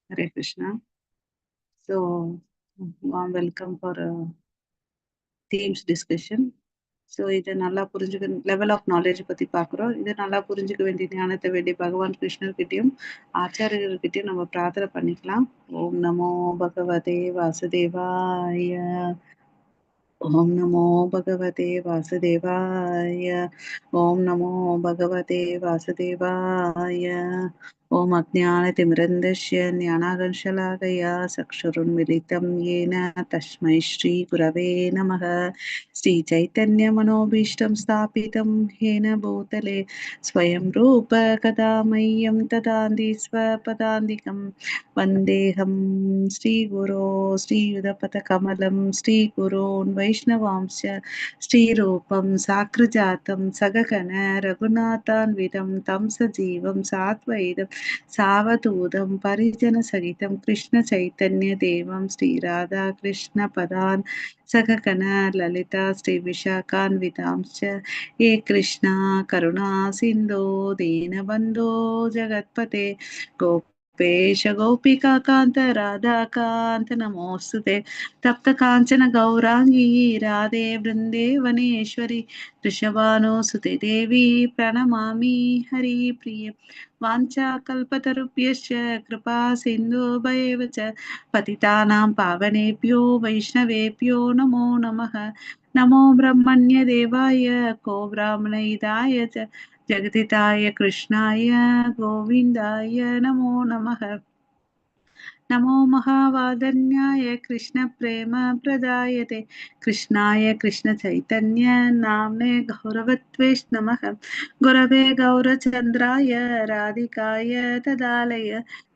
Hare Krishna. So, warm welcome for themes discussion. So இதை நல்லா புரிஞ்சுக்க லெவல் ஆஃப் நாலேஜ் பற்றி பார்க்குறோம். இதை நல்லா புரிஞ்சுக்க வேண்டிய ஞானத்தை வேண்டிய பகவான் கிருஷ்ணர்கிட்டையும் ஆச்சாரியர்கிட்டையும் நம்ம பிரார்த்தனை பண்ணிக்கலாம். ஓம் நமோ பகவதே வாசுதேவாய. ஓம் நமோ பகவதே வாசுதேவாய. ஓம் நமோ பகவதே வாசுதேவாய. ஓம் அஜ்ஞானதிமிரந்தஸ்ய ஞானாகர்ஷலாகயா சக்ஷுருன்மிலிतं येन तस्मै श्रीगुरवे नमः. श्रीचैतन्यमनोभीष्टं स्थापितं येन भूतले स्वयं रूप कदा मह्यं ददाति स्वपदान्तिकं वन्देऽहं श्रीगुरो श्रीयुतपदकमलं श्रीगुरोन् वैष्णवांश्च श्रीरूपं साग्रजातं सगगण रघुनाथान्वितं तं सजीवं साद्वैतं सावधूतं परिजनसहितं कृष्णचैतन्यदेवं श्रीराधाकृष्णपदान् सगगण ललिता श्रीविशाखान्वितांश्च हे कृष्णा करुणा सिन्धो दीनबन्धो जगत्पते गोपेश गोपिका कान्त राधाकान्त नमोऽस्तुते तप्त काञ्चन गौराङ्गी राधे वृन्देवनेश्वरी वृषभानुसुते देवी प्रणमामि हरिप्रिय वाञ्छाकल्पतरुभ्यश्च कृपा सिन्धुभैव च पतितानां पावनेभ्यो वैष्णवेभ्यो नमो नमः. नमो ब्रह्मण्यदेवाय को ब्राह्मणहिताय च जगदिताय कृष्णाय गोविन्दाय नमो नमः. नमो महावादन्याय कृष्णप्रेमप्रदायते कृष्णाय कृष्णचैतन्य नाम्ने गौरवत्वे नमः. गुरवे गौरचन्द्राय राधिकाय तदालय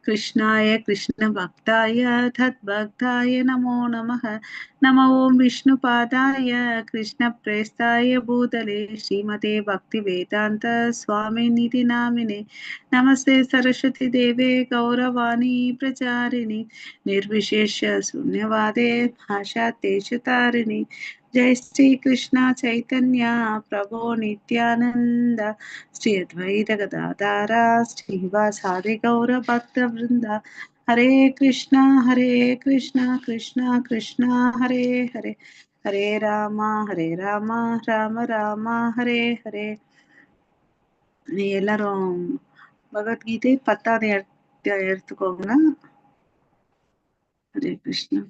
कृष्णाय कृष्णभक्ताय तद्भक्ताय नमो नमः. नमो ओं विष्णुपादाय कृष्णप्रेष्ठाय भूतले श्रीमते भक्तिवेदान्त स्वामिनिधि नामिने नमस्ते सरस्वती देवे गौरवाणी प्रचारिणी निर्विशेष शून्यवादे भाषा तेषुतारिणी. जय श्री कृष्ण चैतन्य प्रभो नित्यानंद श्री अद्वैत गदाधारा श्रीवासादि गौर भक्त वृंदा. हरे कृष्णा कृष्णा कृष्णा हरे हरे हरे राम राम राम हरे हरे. எல்லாரும் பகவத்கீதை 10வது அத்தியாயம் எடுத்துக்கோங்க. ஹரே கிருஷ்ணா.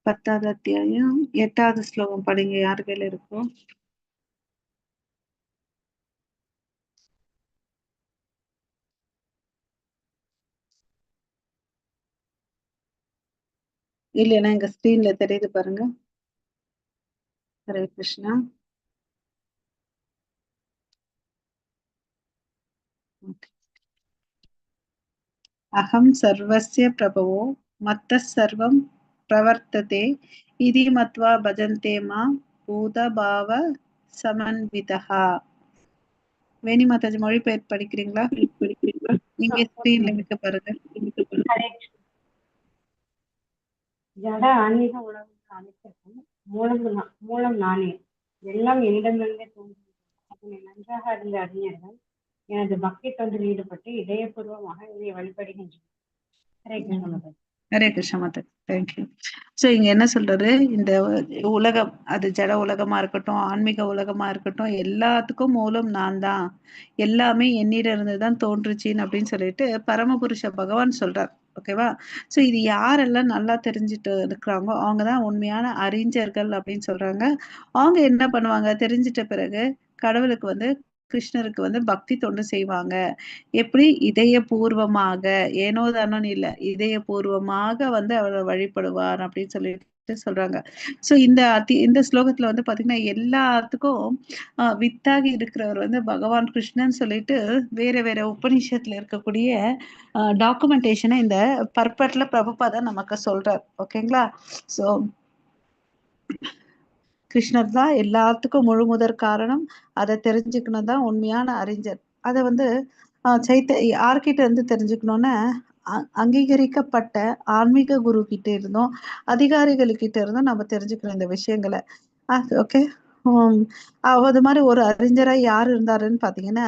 10வது அத்தியாயம் 8வது ஸ்லோகம் படிங்க. யார் கையில இருக்கும்? இல்லைன்னா எங்க ஸ்கிரீன்ல தெரியுது பாருங்க. ஹரே கிருஷ்ணா. அகம் சர்வஸ்ய பிரபவோ மத்தः சர்வம் பிரவர்த்ததே இதி மத்வா பஜந்தே மாம் பூதபாவ சமன்விதः. வேணி மாதாஜி மொழிபெயர்ப்பு படிக்கிறீங்களா? இங்க ஸ்கிரீன்ல இருக்கு பாருங்க. ஜட ஆன்மீக உலகம் அனைத்திற்கும் மூலம் நானே. எல்லாம் என்னிடமிருந்தே தோன்றும். அதனை நன்றாக அறிந்த அறிஞர்கள் எனது பக்தி தொண்டில் ஈடுபட்டு இதயபூர்வமாக என்னை வழிபடுகின்றனர். ஹரே கிருஷ்ண. ஹரே கிருஷ்ண மாதா. தேங்க்யூ. ஸோ இங்க என்ன சொல்றாரு, இந்த உலகம் அது ஜட உலகமா இருக்கட்டும், ஆன்மீக உலகமா இருக்கட்டும், எல்லாத்துக்கும் மூலம் நான் தான், எல்லாமே என்னிட இருந்துதான் தோன்றுச்சின்னு அப்படின்னு சொல்லிட்டு பரமபுருஷ பகவான் சொல்றார். ஓகேவா? ஸோ இது யாரெல்லாம் நல்லா தெரிஞ்சுட்டு இருக்கிறாங்களோ அவங்கதான் உண்மையான அறிஞர்கள் அப்படின்னு சொல்றாங்க. அவங்க என்ன பண்ணுவாங்க, தெரிஞ்சிட்ட பிறகு கடவுளுக்கு கிருஷ்ணருக்கு பக்தி தொண்டு செய்வாங்க. எப்படி? இதயபூர்வமாக, ஏனோ தானோன்னு இல்ல, இதயபூர்வமாக அவரை வழிபடுவார் அப்படின்னு சொல்லிட்டு சொல்றாங்க. சோ இந்த ஸ்லோகத்துல பாத்தீங்கன்னா எல்லாத்துக்கும் வித்தாகி இருக்கிறவர் பகவான் கிருஷ்ணன் சொல்லிட்டு வேற வேற உபநிஷத்துல இருக்கக்கூடிய டாக்குமெண்டேஷனை இந்த பர்பட்ல பிரபுபாதா நமக்கு சொல்றார். ஓகேங்களா? சோ கிருஷ்ணர் தான் எல்லாத்துக்கும் முழு முதற் காரணம். அதை தெரிஞ்சுக்கணும் தான் உண்மையான அறிஞர். அதை யார்கிட்ட இருந்து தெரிஞ்சுக்கணும்னா அங்கீகரிக்கப்பட்ட ஆன்மீக குரு கிட்ட இருந்தோம், அதிகாரிகள் கிட்ட இருந்தும் நம்ம தெரிஞ்சுக்கணும் இந்த விஷயங்களை. ஓகே. அது மாதிரி ஒரு அறிஞரா யார் இருந்தாருன்னு பாத்தீங்கன்னா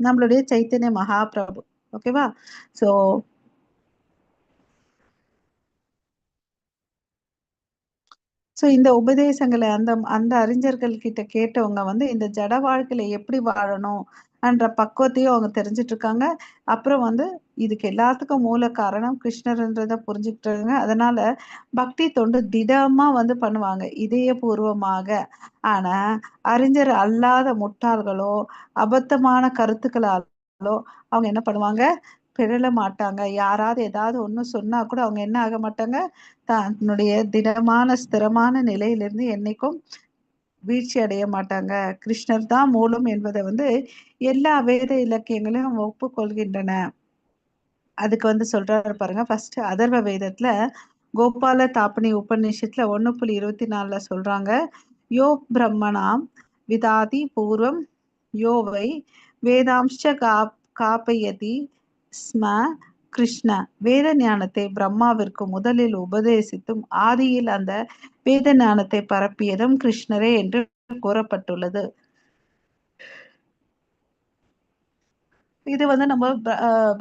நம்மளுடைய சைத்தன்ய மகாபிரபு. ஓகேவா? ஸோ இந்த உபதேசங்களை அந்த அந்த அறிஞர்கள் கிட்ட கேட்டவங்க வந்து இந்த ஜட வாழ்க்கையில எப்படி வாழணும் என்ற பக்குவத்தையும் அவங்க தெரிஞ்சிட்டு இருக்காங்க. அப்புறம் வந்து இதுக்கு எல்லாத்துக்கும் மூல காரணம் கிருஷ்ணர்ன்றத புரிஞ்சுக்கிட்டாங்க. அதனால பக்தி தொண்டு திடமா வந்து பண்ணுவாங்க, இதயபூர்வமாக. ஆனா அறிஞர் அல்லாத முட்டாள்களோ அபத்தமான கருத்துக்களாலோ அவங்க என்ன பண்ணுவாங்க, பிறழ மாட்டாங்க. யாராவது ஏதாவது ஒண்ணு சொன்னா கூட அவங்க என்ன ஆக மாட்டாங்க, தன்னுடைய திடமான ஸ்திரமான நிலையிலிருந்து என்னைக்கும் வீழ்ச்சி அடைய மாட்டாங்க. கிருஷ்ணர் தான் மூலம் என்பதை வந்து எல்லா வேத இலக்கியங்களையும் ஒப்புக்கொள்கின்றன. அதுக்கு வந்து சொல்றாரு பாருங்க. ஃபர்ஸ்ட் அதர்வ வேதத்துல கோபால தாபனி உபநிஷத்துல 1.24 சொல்றாங்க, யோ பிரம்மணாம் விதாதி பூர்வம் யோவை வேதாம்ச காப்பயதி ஸ்ம கிருஷ்ண. வேத ஞானத்தை பிரம்மாவிற்கு முதலில் உபதேசித்தும் ஆதியில் அந்த வேத ஞானத்தை பரப்பியதும் கிருஷ்ணரே என்று கூறப்பட்டுள்ளது. இது வந்து நம்ம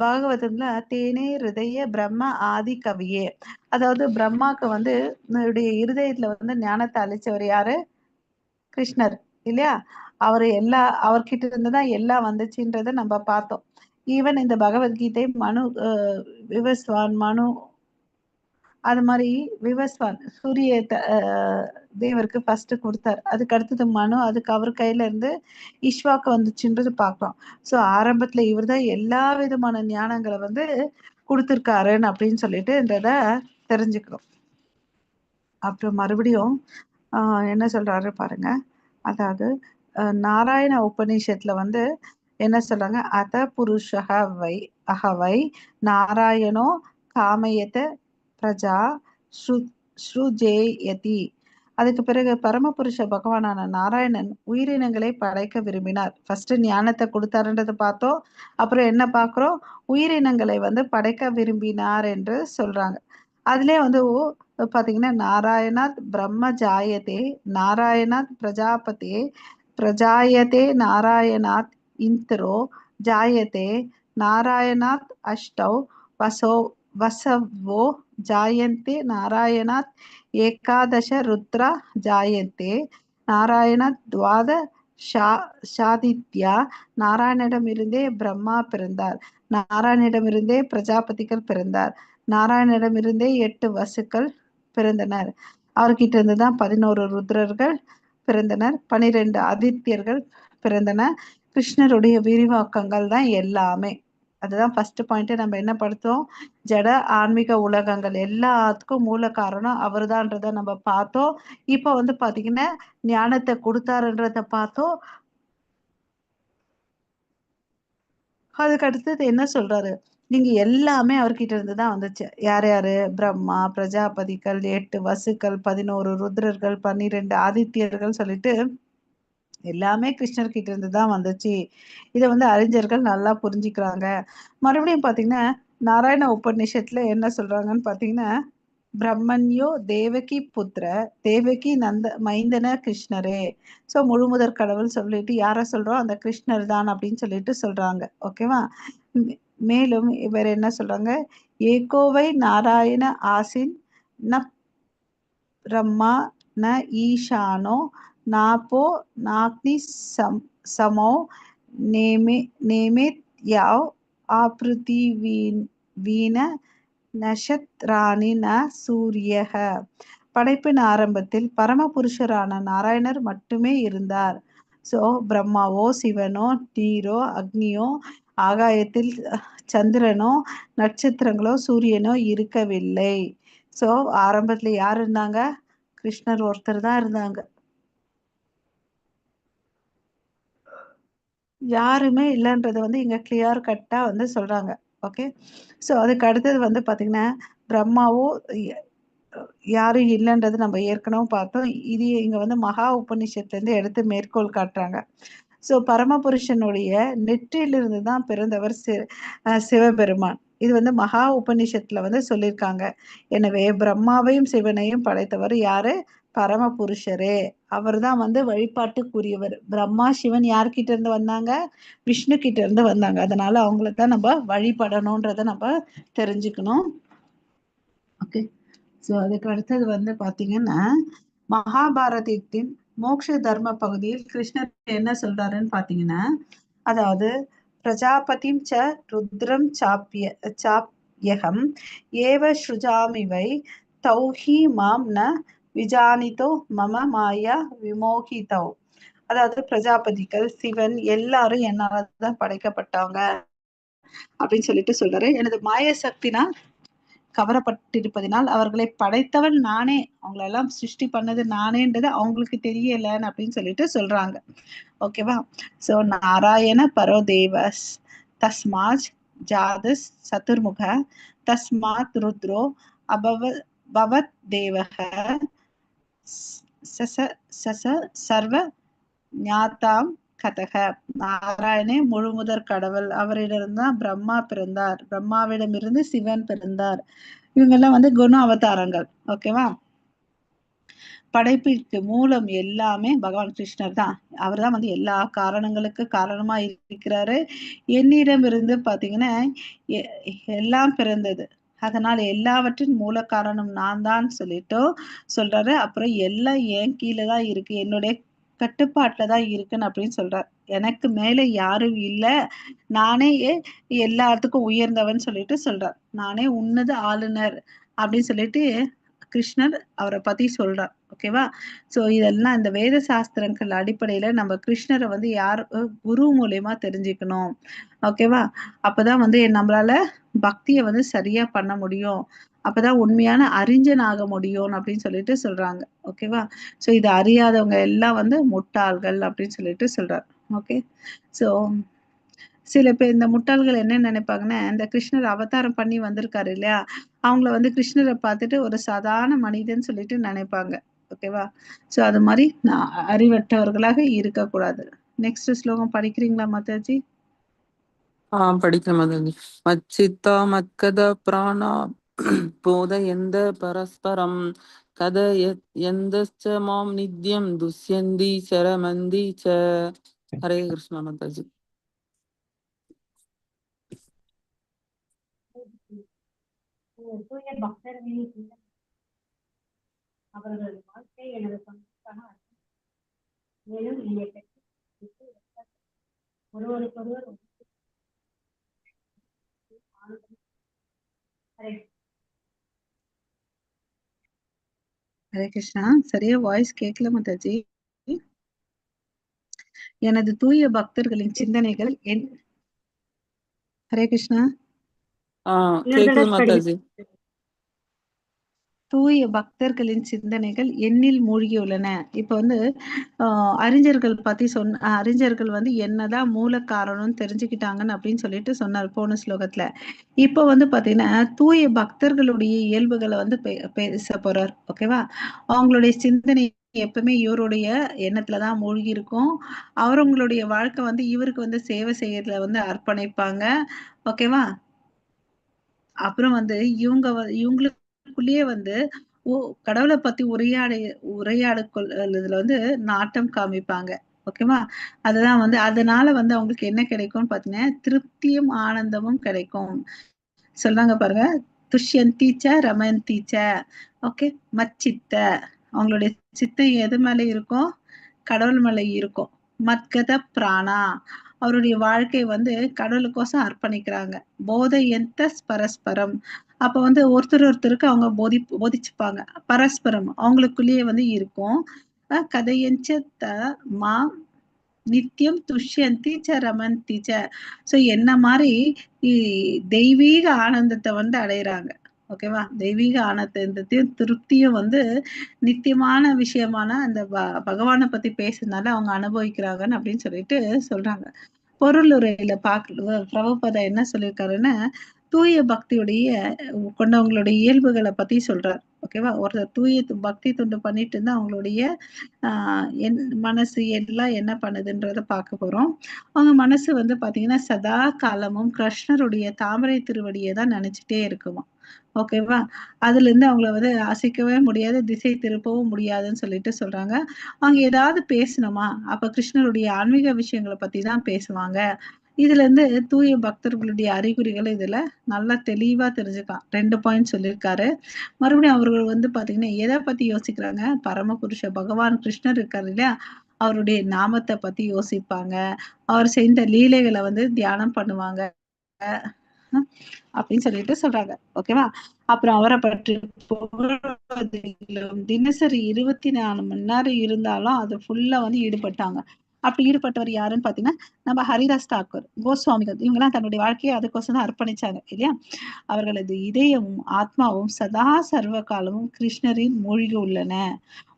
பாகவதத்துல தேனே ஹிருதய பிரம்ம ஆதி கவியே, அதாவது பிரம்மாக்கு வந்து இருதயத்துல வந்து ஞானத்தை அளிச்சவர் யாரு? கிருஷ்ணர் இல்லையா? அவர்கிட்ட இருந்துதான் எல்லாம் வந்துச்சுன்றத நம்ம பார்த்தோம். ஈவன் இந்த பகவத்கீதை மனு விவஸ்வான் மனு அது மாதிரி விவஸ்வான் சூரிய தேவருக்கு ஃபர்ஸ்ட் கொடுத்தார். அதுக்கு அடுத்தது மனு, அதுக்கு அவர் கையில இருந்து ஈஸ்வாக்கு வந்துச்சுன்றது பார்க்கலாம். ஸோ ஆரம்பத்துல இவர் தான் எல்லா விதமான ஞானங்களை வந்து கொடுத்துருக்காருன்னு அப்படின்னு சொல்லிட்டுன்றத தெரிஞ்சுக்கிறோம். அப்புறம் மறுபடியும் என்ன சொல்றாரு பாருங்க. அதாவது நாராயண உபநிஷத்துல வந்து என்ன சொல்றாங்க, அத புருஷக வை அகவை நாராயணோ காமயத பிரஜா ஸ்ருஜேயதி. அதுக்கு பிறகு பரமபுருஷ பகவானான நாராயணன் உயிரினங்களை படைக்க விரும்பினார். ஃபர்ஸ்ட் ஞானத்தை கொடுத்தாருன்றதை பார்த்தோம். அப்புறம் என்ன பார்க்கிறோம், உயிரினங்களை வந்து படைக்க விரும்பினார் என்று சொல்றாங்க. அதுலயே வந்து பாத்தீங்கன்னா நாராயணாத் பிரம்ம ஜாயதே நாராயணாத் பிரஜாபதே பிரஜாயதே நாராயணாத் இந்திரோ ஜாயதே நாராயணாத் அஷ்டௌ வசோ வசவோ ஜாயந்தே நாராயணாத் ஏகாதச ருத்ரா ஜாயந்தே நாராயணாத் துவாத சாதித்யா. நாராயணிடமிருந்தே பிரம்மா பிறந்தார், நாராயணிடமிருந்தே பிரஜாபதிகள் பிறந்தார், நாராயணிடமிருந்தே 8 வசுக்கள் பிறந்தனர், அவர்கிட்ட இருந்துதான் 11 ருத்ரர்கள் பிறந்தனர், 12 ஆதித்யர்கள் பிறந்தனர். கிருஷ்ணருடைய விரிவாக்கங்கள் தான் எல்லாமே. அதுதான் ஃபர்ஸ்ட் பாயிண்ட். நம்ம என்ன படுத்தோம், ஜட ஆன்மீக உலகங்கள் எல்லாத்துக்கும் மூல காரணம் அவர்தான்றத நம்ம பார்த்தோம். இப்ப வந்து பாத்தீங்கன்னா ஞானத்தை கொடுத்தாருன்றத பார்த்தோம். அதுக்கு அடுத்தது என்ன சொல்றாரு, நீங்க எல்லாமே அவர்கிட்ட இருந்துதான் வந்துச்சு. யார் யாரு? பிரம்மா, பிரஜாபதிகள், 8 வசுக்கள், 11 ருத்ரர்கள், 12 ஆதித்யர்கள் சொல்லிட்டு எல்லாமே கிருஷ்ணர் கிட்ட இருந்து தான் வந்துச்சு. இதை வந்து அறிஞர்கள் நல்லா புரிஞ்சுக்கிறாங்க. மறுபடியும் பாத்தீங்கன்னா நாராயண உபநிஷத்துல என்ன சொல்றாங்கன்னு பாத்தீங்கன்னா, பிரம்மன்யோ தேவகி புத்திர தேவகி நந்த மைந்தன கிருஷ்ணரே. சோ முழுமுதற் கடவுள் சொல்லிட்டு யார சொல்றோம், அந்த கிருஷ்ணர் தான் அப்படின்னு சொல்லிட்டு சொல்றாங்க. ஓகேவா? மேலும் இவர் என்ன சொல்றாங்க, ஏகோவை நாராயண ஆசின் ந பிரம்மா ந ஈசானோ நாபோ நாக்னி சமோ நேமே யாவ் ஆப்ருதிவீன நஷத்ராணி ந சூரியக. படைப்பின் ஆரம்பத்தில் பரமபுருஷரான நாராயணர் மட்டுமே இருந்தார். ஸோ பிரம்மாவோ சிவனோ நீரோ அக்னியோ ஆகாயத்தில் சந்திரனோ நட்சத்திரங்களோ சூரியனோ இருக்கவில்லை. ஸோ ஆரம்பத்துல யார் இருந்தாங்க, கிருஷ்ணர் ஒருத்தர் தான் இருந்தாங்க, யாருமே இல்லைன்றத வந்து இங்க கிளியர் கட்டா வந்து சொல்றாங்க. ஓகே. ஸோ அதுக்கு அடுத்தது வந்து பாத்தீங்கன்னா பிரம்மாவோ யாரும் இல்லைன்றது நம்ம ஏற்கனவே பார்த்தோம். இது இங்க வந்து மகா உபநிஷத்துல இருந்து எடுத்து மேற்கோள் காட்டுறாங்க. ஸோ பரமபுருஷனுடைய நெற்றியிலிருந்து தான் பிறந்தவர் சிவபெருமான். இது வந்து மகா உபநிஷத்துல வந்து சொல்லியிருக்காங்க. எனவே பிரம்மாவையும் சிவனையும் படைத்தவர் யாரு? பரமபுருஷரே, அவர்தான் வந்து வழிபாட்டுக்குரியவர். பிரம்மா சிவன் யார்கிட்ட இருந்து வந்தாங்க? விஷ்ணு கிட்ட இருந்து வந்தாங்க. அதனால அவங்கள தான் நம்ம வழிபடணும்ன்றத நம்ம தெரிஞ்சுக்கணும். ஓகே. ஸோ அதுக்கு அடுத்தது வந்து பாத்தீங்கன்னா, மகாபாரதத்தின் மோக்ஷ தர்ம பகுதியில் கிருஷ்ணர் என்ன சொல்றாருன்னு பாத்தீங்கன்னா, அதாவது பிரஜாபதிம் ச ருத்ரம் சாப்யகம் ஏவ ஸ்ருஜாமிவை தௌஹி மாம் ந விஜானிதோ மம மாயா விமோகிதோ. அதாவது பிரஜாபதிகள், சிவன் எல்லாரும் என்னாலதான் படைக்கப்பட்டாங்க அப்படின்னு சொல்லிட்டு சொல்றாரு. எனது மாய சக்தினால் கவரப்பட்டிருப்பதினால் அவர்களை படைத்தவன் நானே, அவங்களெல்லாம் சிருஷ்டி பண்ணது நானேன்றது அவங்களுக்கு தெரியலன்னு அப்படின்னு சொல்லிட்டு சொல்றாங்க. ஓகேவா? ஸோ நாராயண பரோதேவஸ் தஸ்மாத் ஜாதஸ் சதுர்முக தஸ்மாத் ருத்ரோ பவத் தேவக சச சச சர்வ ஞாதாம் கதக. நாராயணே முழுமுதற் கடவுள், அவரிடம் தான் பிரம்மா பிறந்தார், பிரம்மாவிடமிருந்து சிவன் பிறந்தார். இவங்கெல்லாம் வந்து குண அவதாரங்கள். ஓகேவா? படைப்பிற்கு மூலம் எல்லாமே பகவான் கிருஷ்ணர் தான். அவர் தான் வந்து எல்லா காரணங்களுக்கு காரணமா இருக்கிறாரு. என்னிடமிருந்து பாத்தீங்கன்னா எல்லாம் பிறந்தது, அதனால எல்லாவற்றின் மூல காரணம் நான் தான் சொல்லிட்டு சொல்றாரு. அப்புறம் எல்லாம் என் கீழே தான் இருக்கு, என்னுடைய கட்டுப்பாட்டுல தான் இருக்குன்னு அப்படின்னு சொல்றார். எனக்கு மேல யாரும் இல்ல, நானே எல்லாத்துக்கும் உயர்ந்தவன் சொல்லிட்டு சொல்றார். நானே உன்னத ஆளுநர் அப்படின்னு சொல்லிட்டு கிருஷ்ணர் அவரை பத்தி சொல்றார். ஓகேவா? சோ இதெல்லாம் இந்த வேத சாஸ்திரங்கள் அடிப்படையில நம்ம கிருஷ்ணரை வந்து யார் குரு மூலியமா தெரிஞ்சுக்கணும். ஓகேவா? அப்பதான் வந்து நம்மளால பக்தியை வந்து சரியா பண்ண முடியும், அப்பதான் உண்மையான அறிஞன் ஆக முடியும் அப்படின்னு சொல்லிட்டு சொல்றாங்க. ஓகேவா? சோ இது அறியாதவங்க எல்லாம் வந்து முட்டாள்கள் அப்படின்னு சொல்லிட்டு சொல்றாரு. ஓகே. சோ சில பேர் இந்த முட்டாள்கள் என்ன நினைப்பாங்கன்னா, இந்த கிருஷ்ணர் அவதாரம் பண்ணி வந்திருக்காரு இல்லையா, அவங்கள வந்து கிருஷ்ணரை பார்த்துட்டு ஒரு சாதாரண மனிதன் சொல்லிட்டு நினைப்பாங்க. ஓகேவா? சோ அது மாதிரி அறிவற்றவர்களாக இருக்கக்கூடாது. நெக்ஸ்ட் ஸ்லோகம் படிக்கிறீங்களா மாதாஜி? படிக்கிறேன் மாதாஜி. மச்சித்தா மத்கத பிராணா போதயந்த பரஸ்பரம் கத எந்தச்ச மாம் நித்யம் துஷ்யந்தி சரமந்தி ச. ஹரே கிருஷ்ணா மாதாஜி. தூய பக்தர்களின் அவர்கள் வாழ்க்கை எனது பங்குக்கான மேலும் என்னை பெற்று ஒருவருக்கொருவர் ஹரே கிருஷ்ணா. சரியா வாய்ஸ் கேட்கல மாதாஜி. எனது தூய பக்தர்களின் சிந்தனைகள் ஹரே கிருஷ்ணா. கேக்குது மாதாஜி. தூய பக்தர்களின் சிந்தனைகள் எண்ணில் மூழ்கியுள்ளன. இப்ப வந்து அறிஞர்கள் பத்தி அறிஞர்கள் வந்து என்னதான் மூல காரணம்னு தெரிஞ்சுக்கிட்டாங்கன்னு அப்படின்னு சொல்லிட்டு சொன்னார் போன ஸ்லோகத்துல. இப்ப வந்து பாத்தீங்கன்னா தூய பக்தர்களுடைய இயல்புகளை வந்து பேச போறார். ஓகேவா? அவங்களுடைய சிந்தனை எப்பவுமே இவருடைய எண்ணத்துலதான் மூழ்கி இருக்கும். அவங்களுடைய வாழ்க்கை வந்து இவருக்கு வந்து சேவை செய்யறதுல வந்து அர்ப்பணிப்பாங்க. ஓகேவா? அப்புறம் வந்து இவங்களுக்குள்ளேயே வந்து கடவுளை பத்தி உரையாடுறதுல வந்து நாட்டம் காமிப்பாங்க. ஓகேவா? அதுதான் வந்து அதனால வந்து அவங்களுக்கு என்ன கிடைக்கும்னு பாத்தீங்கன்னா திருப்தியும் ஆனந்தமும் கிடைக்கும். சொல்றாங்க பாருங்க, துஷ்யந்தீச்ச ரமந்தீச்ச. ஓகே. மச்சித்த, அவங்களுடைய சித்தை எது மேல இருக்கும்? கடவுள் மேல இருக்கும். மத்கத பிராணா, அவருடைய வாழ்க்கை வந்து கடவுளுக்கோசம் அர்ப்பணிக்கிறாங்க. போதை எந்த பரஸ்பரம், அப்ப வந்து ஒருத்தருக்கு அவங்க போதிச்சுப்பாங்க. பரஸ்பரம் அவங்களுக்குள்ளேயே வந்து இருக்கும். கதையஞ்ச மா நித்தியம் துஷ்யந்தி ச ரமந்தி ச. சோ என்ன மாதிரி தெய்வீக ஆனந்தத்தை வந்து அடையிறாங்க. ஓகேவா? தெய்வீக ஆனந்தத்தையும் திருப்தியும் வந்து நித்தியமான விஷயமான அந்த பகவானை பத்தி பேசுறதுனால அவங்க அனுபவிக்கிறாங்கன்னு அப்படின்னு சொல்லிட்டு சொல்றாங்க. பொருளுரையில பிரபுபதா என்ன சொல்லியிருக்காருன்னா, தூய பக்தியுடைய கொண்டவங்களுடைய இயல்புகளை பத்தி சொல்றார். ஓகேவா? ஒரு தூய பக்தி தொண்டு பண்ணிட்டு இருந்தா அவங்களுடைய என் மனசு எல்லாம் என்ன பண்ணுதுன்றத பார்க்க போறோம். அவங்க மனசு வந்து பாத்தீங்கன்னா சதா காலமும் கிருஷ்ணருடைய தாமரை திருவடியை தான் நினைச்சிட்டே இருக்குமா. ஓகேவா? அதுலேருந்து அவங்கள வந்து அசைக்கவே முடியாது, திசை திருப்பவும் முடியாதுன்னு சொல்லிட்டு சொல்றாங்க. அவங்க ஏதாவது பேசணுமா? அப்ப கிருஷ்ணருடைய ஆன்மீக விஷயங்கள பத்தி தான் பேசுவாங்க. இதுலேருந்து தூய பக்தர்களுடைய அறிகுறிகள் இதுல நல்லா தெளிவா தெரிஞ்சுக்கலாம். 2 பாயிண்ட் சொல்லியிருக்காரு. மறுபடியும் அவர்கள் வந்து பார்த்தீங்கன்னா, எத பத்தி யோசிக்கிறாங்க? பரமபுருஷ பகவான் கிருஷ்ணர் இருக்காரு இல்லையா? அவருடைய நாமத்த பத்தி யோசிப்பாங்க. அவர் செய்த லீலைகள வந்து தியானம் பண்ணுவாங்க. ம். அப்படின்னு சொல்லிட்டு சொல்றாங்க. ஓகேவா? அப்புறம் அவர பற்றி புகழ்வதிலும் தினசரி 24 மணி நேரம் இருந்தாலும் அது ஃபுல்லா வந்து ஈடுபட்டாங்க. அப்படி ஈடுபட்டவர் யாருன்னு பார்த்தீங்கன்னா, நம்ம ஹரிதாஸ் தாக்கூர், கோஸ்வாமிகள் இவங்கலாம் தன்னுடைய வாழ்க்கைய அதுக்கோசரம் தான் அர்ப்பணிச்சாங்க இல்லையா? அவர்களது இதயமும், ஆத்மாவும் சதா சர்வ காலமும் கிருஷ்ணரில் மூழ்கி உள்ளன.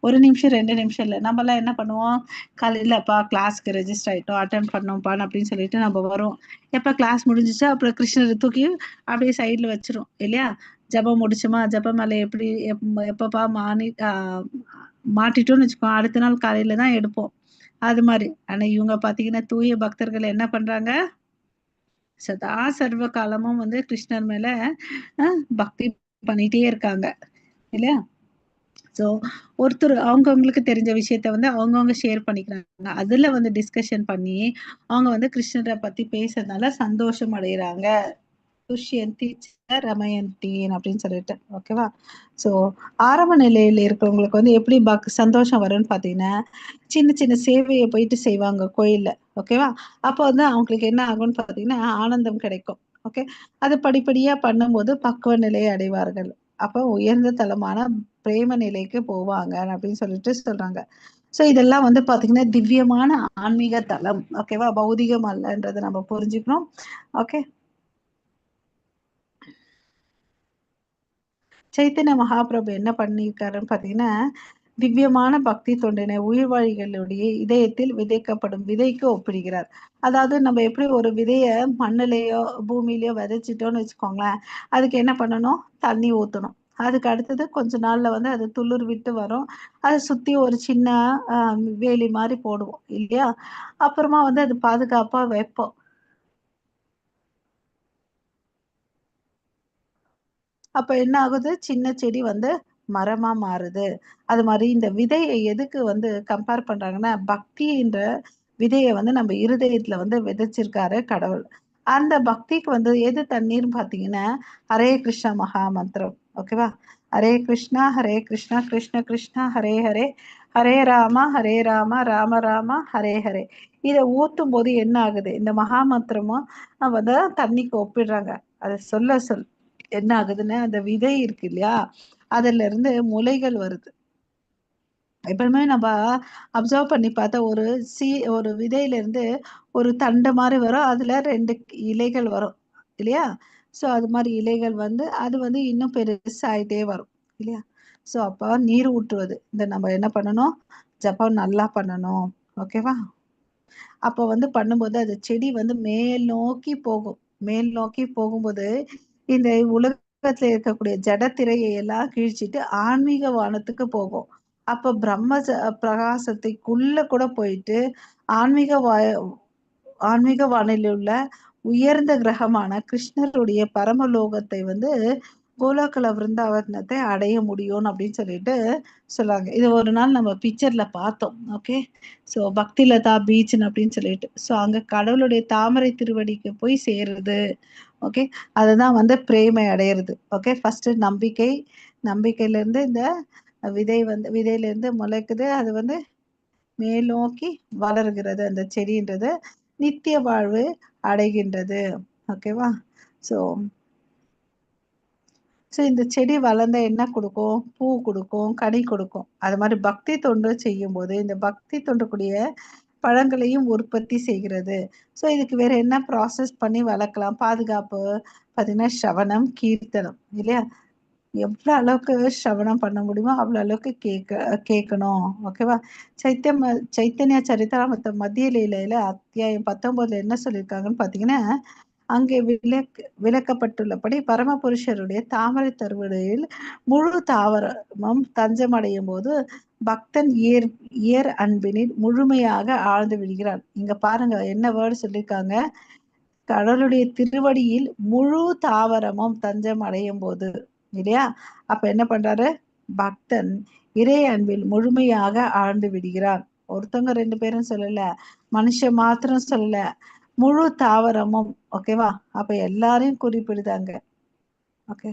1 நிமிஷம், 2 நிமிஷம் இல்ல. நம்மலாம் என்ன பண்ணுவோம்? காலையிலப்பா கிளாஸ்க்கு ரெஜிஸ்டர் ஆயிட்டோம், அட்டெண்ட் பண்ணோம்ப்பான்னு அப்படின்னு சொல்லிட்டு நம்ம வருவோம். எப்ப கிளாஸ் முடிஞ்சுச்சா, அப்புறம் கிருஷ்ணர தூக்கி அப்படியே சைடுல வச்சுரும் இல்லையா? ஜெபம் முடிச்சோமா, ஜெபமாலை எப்படி எப்பப்பா மாட்டிட்டோம்னு வச்சுக்கோ, அடுத்த நாள் காலையில தான் எடுப்போம். அது மாரி. ஆனா இவங்க பார்த்தீங்கன்னா, தூய பக்தர்கள் என்ன பண்றாங்க? சதா சர்வ காலமும் வந்து கிருஷ்ணர் மேல அ பக்தி பண்ணிட்டே இருக்காங்க. இல்லையா? ஸோ ஒருத்தர் அவங்கவங்களுக்கு தெரிஞ்ச விஷயத்த வந்து அவங்கவங்க ஷேர் பண்ணிக்கிறாங்க. அதுல வந்து டிஸ்கஷன் பண்ணி, அவங்க வந்து கிருஷ்ணர பத்தி பேசுறதுனால சந்தோஷம் அடையறாங்க. துஷ்யந்தி ச ரமயந்தின்னு அப்படின்னு சொல்லிட்டு. ஓகேவா? ஸோ ஆரம்ப நிலையில இருக்கிறவங்களுக்கு வந்து எப்படி சந்தோஷம் வரும்ன்னு பார்த்தீங்கன்னா, சின்ன சின்ன சேவைய போயிட்டு செய்வாங்க கோயில்ல. ஓகேவா? அப்போ வந்து அவங்களுக்கு என்ன ஆகும்ன்னு பார்த்தீங்கன்னா, ஆனந்தம் கிடைக்கும். ஓகே. அது படிப்படியா பண்ணும்போது பக்குவ நிலையை அடைவார்கள். அப்போ உயர்ந்த தளமான பிரேம நிலைக்கு போவாங்க அப்படின்னு சொல்லிட்டு சொல்றாங்க. ஸோ இதெல்லாம் வந்து பார்த்தீங்கன்னா, திவ்யமான ஆன்மீக தலம். ஓகேவா? பௌதிகம் அல்லன்றத நம்ம புரிஞ்சுக்கணும். ஓகே. சைத்தன்ய மகாபிரபு என்ன பண்ணியிருக்காருன்னு பார்த்தீங்கன்னா, திவ்யமான பக்தி தொண்டினை உயிர்வாழிகளுடைய இதயத்தில் விதைக்கப்படும் விதைக்கு ஒப்பிடுகிறார். அதாவது நம்ம எப்படி ஒரு விதைய மண்ணுலயோ, பூமியிலயோ விதைச்சிட்டோம்னு வச்சுக்கோங்களேன், அதுக்கு என்ன பண்ணணும்? தண்ணி ஊத்தணும். அதுக்கு அடுத்தது கொஞ்ச நாள்ல வந்து அது துளிர் விட்டு வரும். அத சுத்தி ஒரு சின்ன அ வேலி மாரி போடுவோம் இல்லையா? அப்புறமா வந்து அது பாதுகாப்பா வைப்போம். அப்ப என்ன ஆகுது? சின்ன செடி வந்து மரமா மாறுது. அது மாரி இந்த விதைய எதுக்கு வந்து கம்பேர் பண்றாங்கன்னா, பக்தின்ற விதைய வந்து நம்ம இருதயத்துல வந்து விதைச்சிருக்காரு கடவுள். அந்த பக்திக்கு வந்து எது தண்ணீர்ன்னு பார்த்தீங்கன்னா, ஹரே கிருஷ்ணா மகா மந்திரம். ஓகேவா? ஹரே கிருஷ்ணா, ஹரே கிருஷ்ணா, கிருஷ்ண கிருஷ்ணா, ஹரே ஹரே, ஹரே ராமா, ஹரே ராமா, ராம ராமா, ஹரே ஹரே. இத ஊத்தும்போது என்ன ஆகுது? இந்த மகா மந்திரமும் வந்து தண்ணிக்கு ஒப்பிடுறாங்க. அத சொல்ல என்ன ஆகுதுன்னா, அந்த விதை இருக்கு இல்லையா? அதுலருந்து முளைகள் வருது. எப்பவுமே நம்ம அப்சர்வ் பண்ணி பார்த்தா ஒரு விதையிலிருந்து ஒரு தண்டு மாரி வரும். அதுல 2 இலைகள் வரும். இல்லையா? ஸோ அது மாரி இலைகள் வந்து அது வந்து இன்னும் பெருசாயிட்டே வரும். இல்லையா? ஸோ அப்ப நீர் ஊற்றுவது. நம்ம என்ன பண்ணணும்? ஜெபம் நல்லா பண்ணணும். ஓகேவா? அப்ப வந்து பண்ணும்போது அது செடி வந்து மேல் நோக்கி போகும். மேல் நோக்கி போகும்போது, இந்த உலகத்துல இருக்கக்கூடிய ஜடத்திரையை எல்லாம் கிழிச்சிட்டு ஆன்மீக வானத்துக்கு போகும். அப்ப பிரகாசத்துக்குள்ள கூட போயிட்டு, ஆன்மீக வா ஆன்மீக வானில் உள்ள உயர்ந்த கிரகமான கிருஷ்ணருடைய பரமலோகத்தை வந்து கோலாகல விருந்தாவனத்தை அடைய முடியும்னு அப்படின்னு சொல்லிட்டு சொல்லுவாங்க. இது ஒரு நாள் நம்ம பிக்சர்ல பார்த்தோம். ஓகே. ஸோ பக்திலதா பீச்ன்னு அப்படின்னு சொல்லிட்டு. ஸோ அங்க கடவுளுடைய தாமரை திருவடிக்கு போய் சேருது. ஓகே. அதுதான் வந்து பிரேமை அடையிறது. ஓகே. ஃபர்ஸ்ட் நம்பிக்கை. நம்பிக்கையிலிருந்து இந்த விதையிலிருந்து முளைக்குது. அது வந்து மேல் நோக்கி வளர்கிறது அந்த செடின்றது. நித்திய வாழ்வு அடைகின்றது. ஓகேவா? ஸோ ஸோ இந்த செடி வளர்ந்தா என்ன குடுக்கும்? பூ குடுக்கும், கனி குடுக்கும். அது மாரி பக்தி தொண்டு செய்யும்போது, இந்த பக்தி தொண்டுக்குரிய பழங்களையும் உற்பத்தி செய்கிறது. ஸோ இதுக்கு வேற என்ன ப்ராசஸ் பண்ணி வளர்க்கலாம்? பாதுகாப்பு பார்த்தீங்கன்னா, ஸ்ரவணம், கீர்த்தனம் இல்லையா? எவ்வளோ அளவுக்கு ஸ்ரவணம் பண்ண முடியுமோ, அவ்வளோ அளவுக்கு கேட்கணும். ஓகேவா? சைத்தன்ய சரிதாமத்த மத்திய லீலையில அத்தியாயம் 19ல என்ன சொல்லியிருக்காங்கன்னு பார்த்தீங்கன்னா, அங்கே விளக்கப்பட்டுள்ளபடி பரமபுருஷருடைய தாமரை தருவடியில் முழு தாவரமும் தஞ்சமடையும்போது, பக்தன் இயற் அன்பினில் முழுமையாக ஆழ்ந்து விடுகிறான். இங்க பாருங்க என்ன வேர்ட் சொல்லியிருக்காங்க? கடவுளுடைய திருவடியில் முழு தாவரமும் தஞ்சம் அடையும்போது. இல்லையா? அப்ப என்ன பண்றாரு? பக்தன் இறை அன்பில் முழுமையாக ஆழ்ந்து விடுகிறான். ஒருத்தவங்க 2 பேரும் சொல்லல, மனுஷன் மாத்திரம் சொல்லல, முழு தாவரமும். ஓகேவா? அப்ப எல்லாரையும் குறிப்பிடுதாங்க. ஓகே.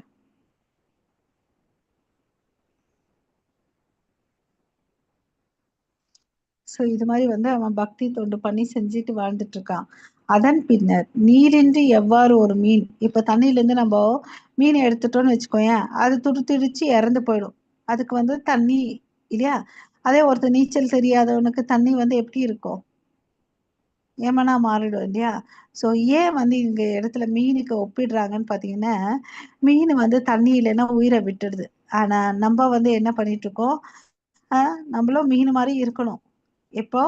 சோ இது மாதிரி வந்து அவன் பக்தி தொண்டு பண்ணி செஞ்சுட்டு வாழ்ந்துட்டு இருக்கான். அதன் பின்னர் நீரின்றி எவ்வாறு ஒரு மீன், இப்ப தண்ணியில இருந்து நம்ம மீன் எடுத்துட்டோம்னு வச்சுக்கோயேன், அது துடிதுடிச்சு இறந்து போயிடும். அதுக்கு வந்து தண்ணி இல்லையா? அதே ஒருத்தர் நீச்சல் தெரியாதவனுக்கு தண்ணி வந்து எப்படி இருக்கும்? ஏமனா மாறிடும் இல்லையா? சோ ஏன் வந்து இங்க இடத்துல மீனுக்கு ஒப்பிடுறாங்கன்னு பாத்தீங்கன்னா, மீன் வந்து தண்ணி இல்லைன்னா உயிரை விட்டுடுது. ஆனா நம்ம வந்து என்ன பண்ணிட்டு இருக்கோம்? நம்மளும் மீன் மாதிரி இருக்கணும். எப்போ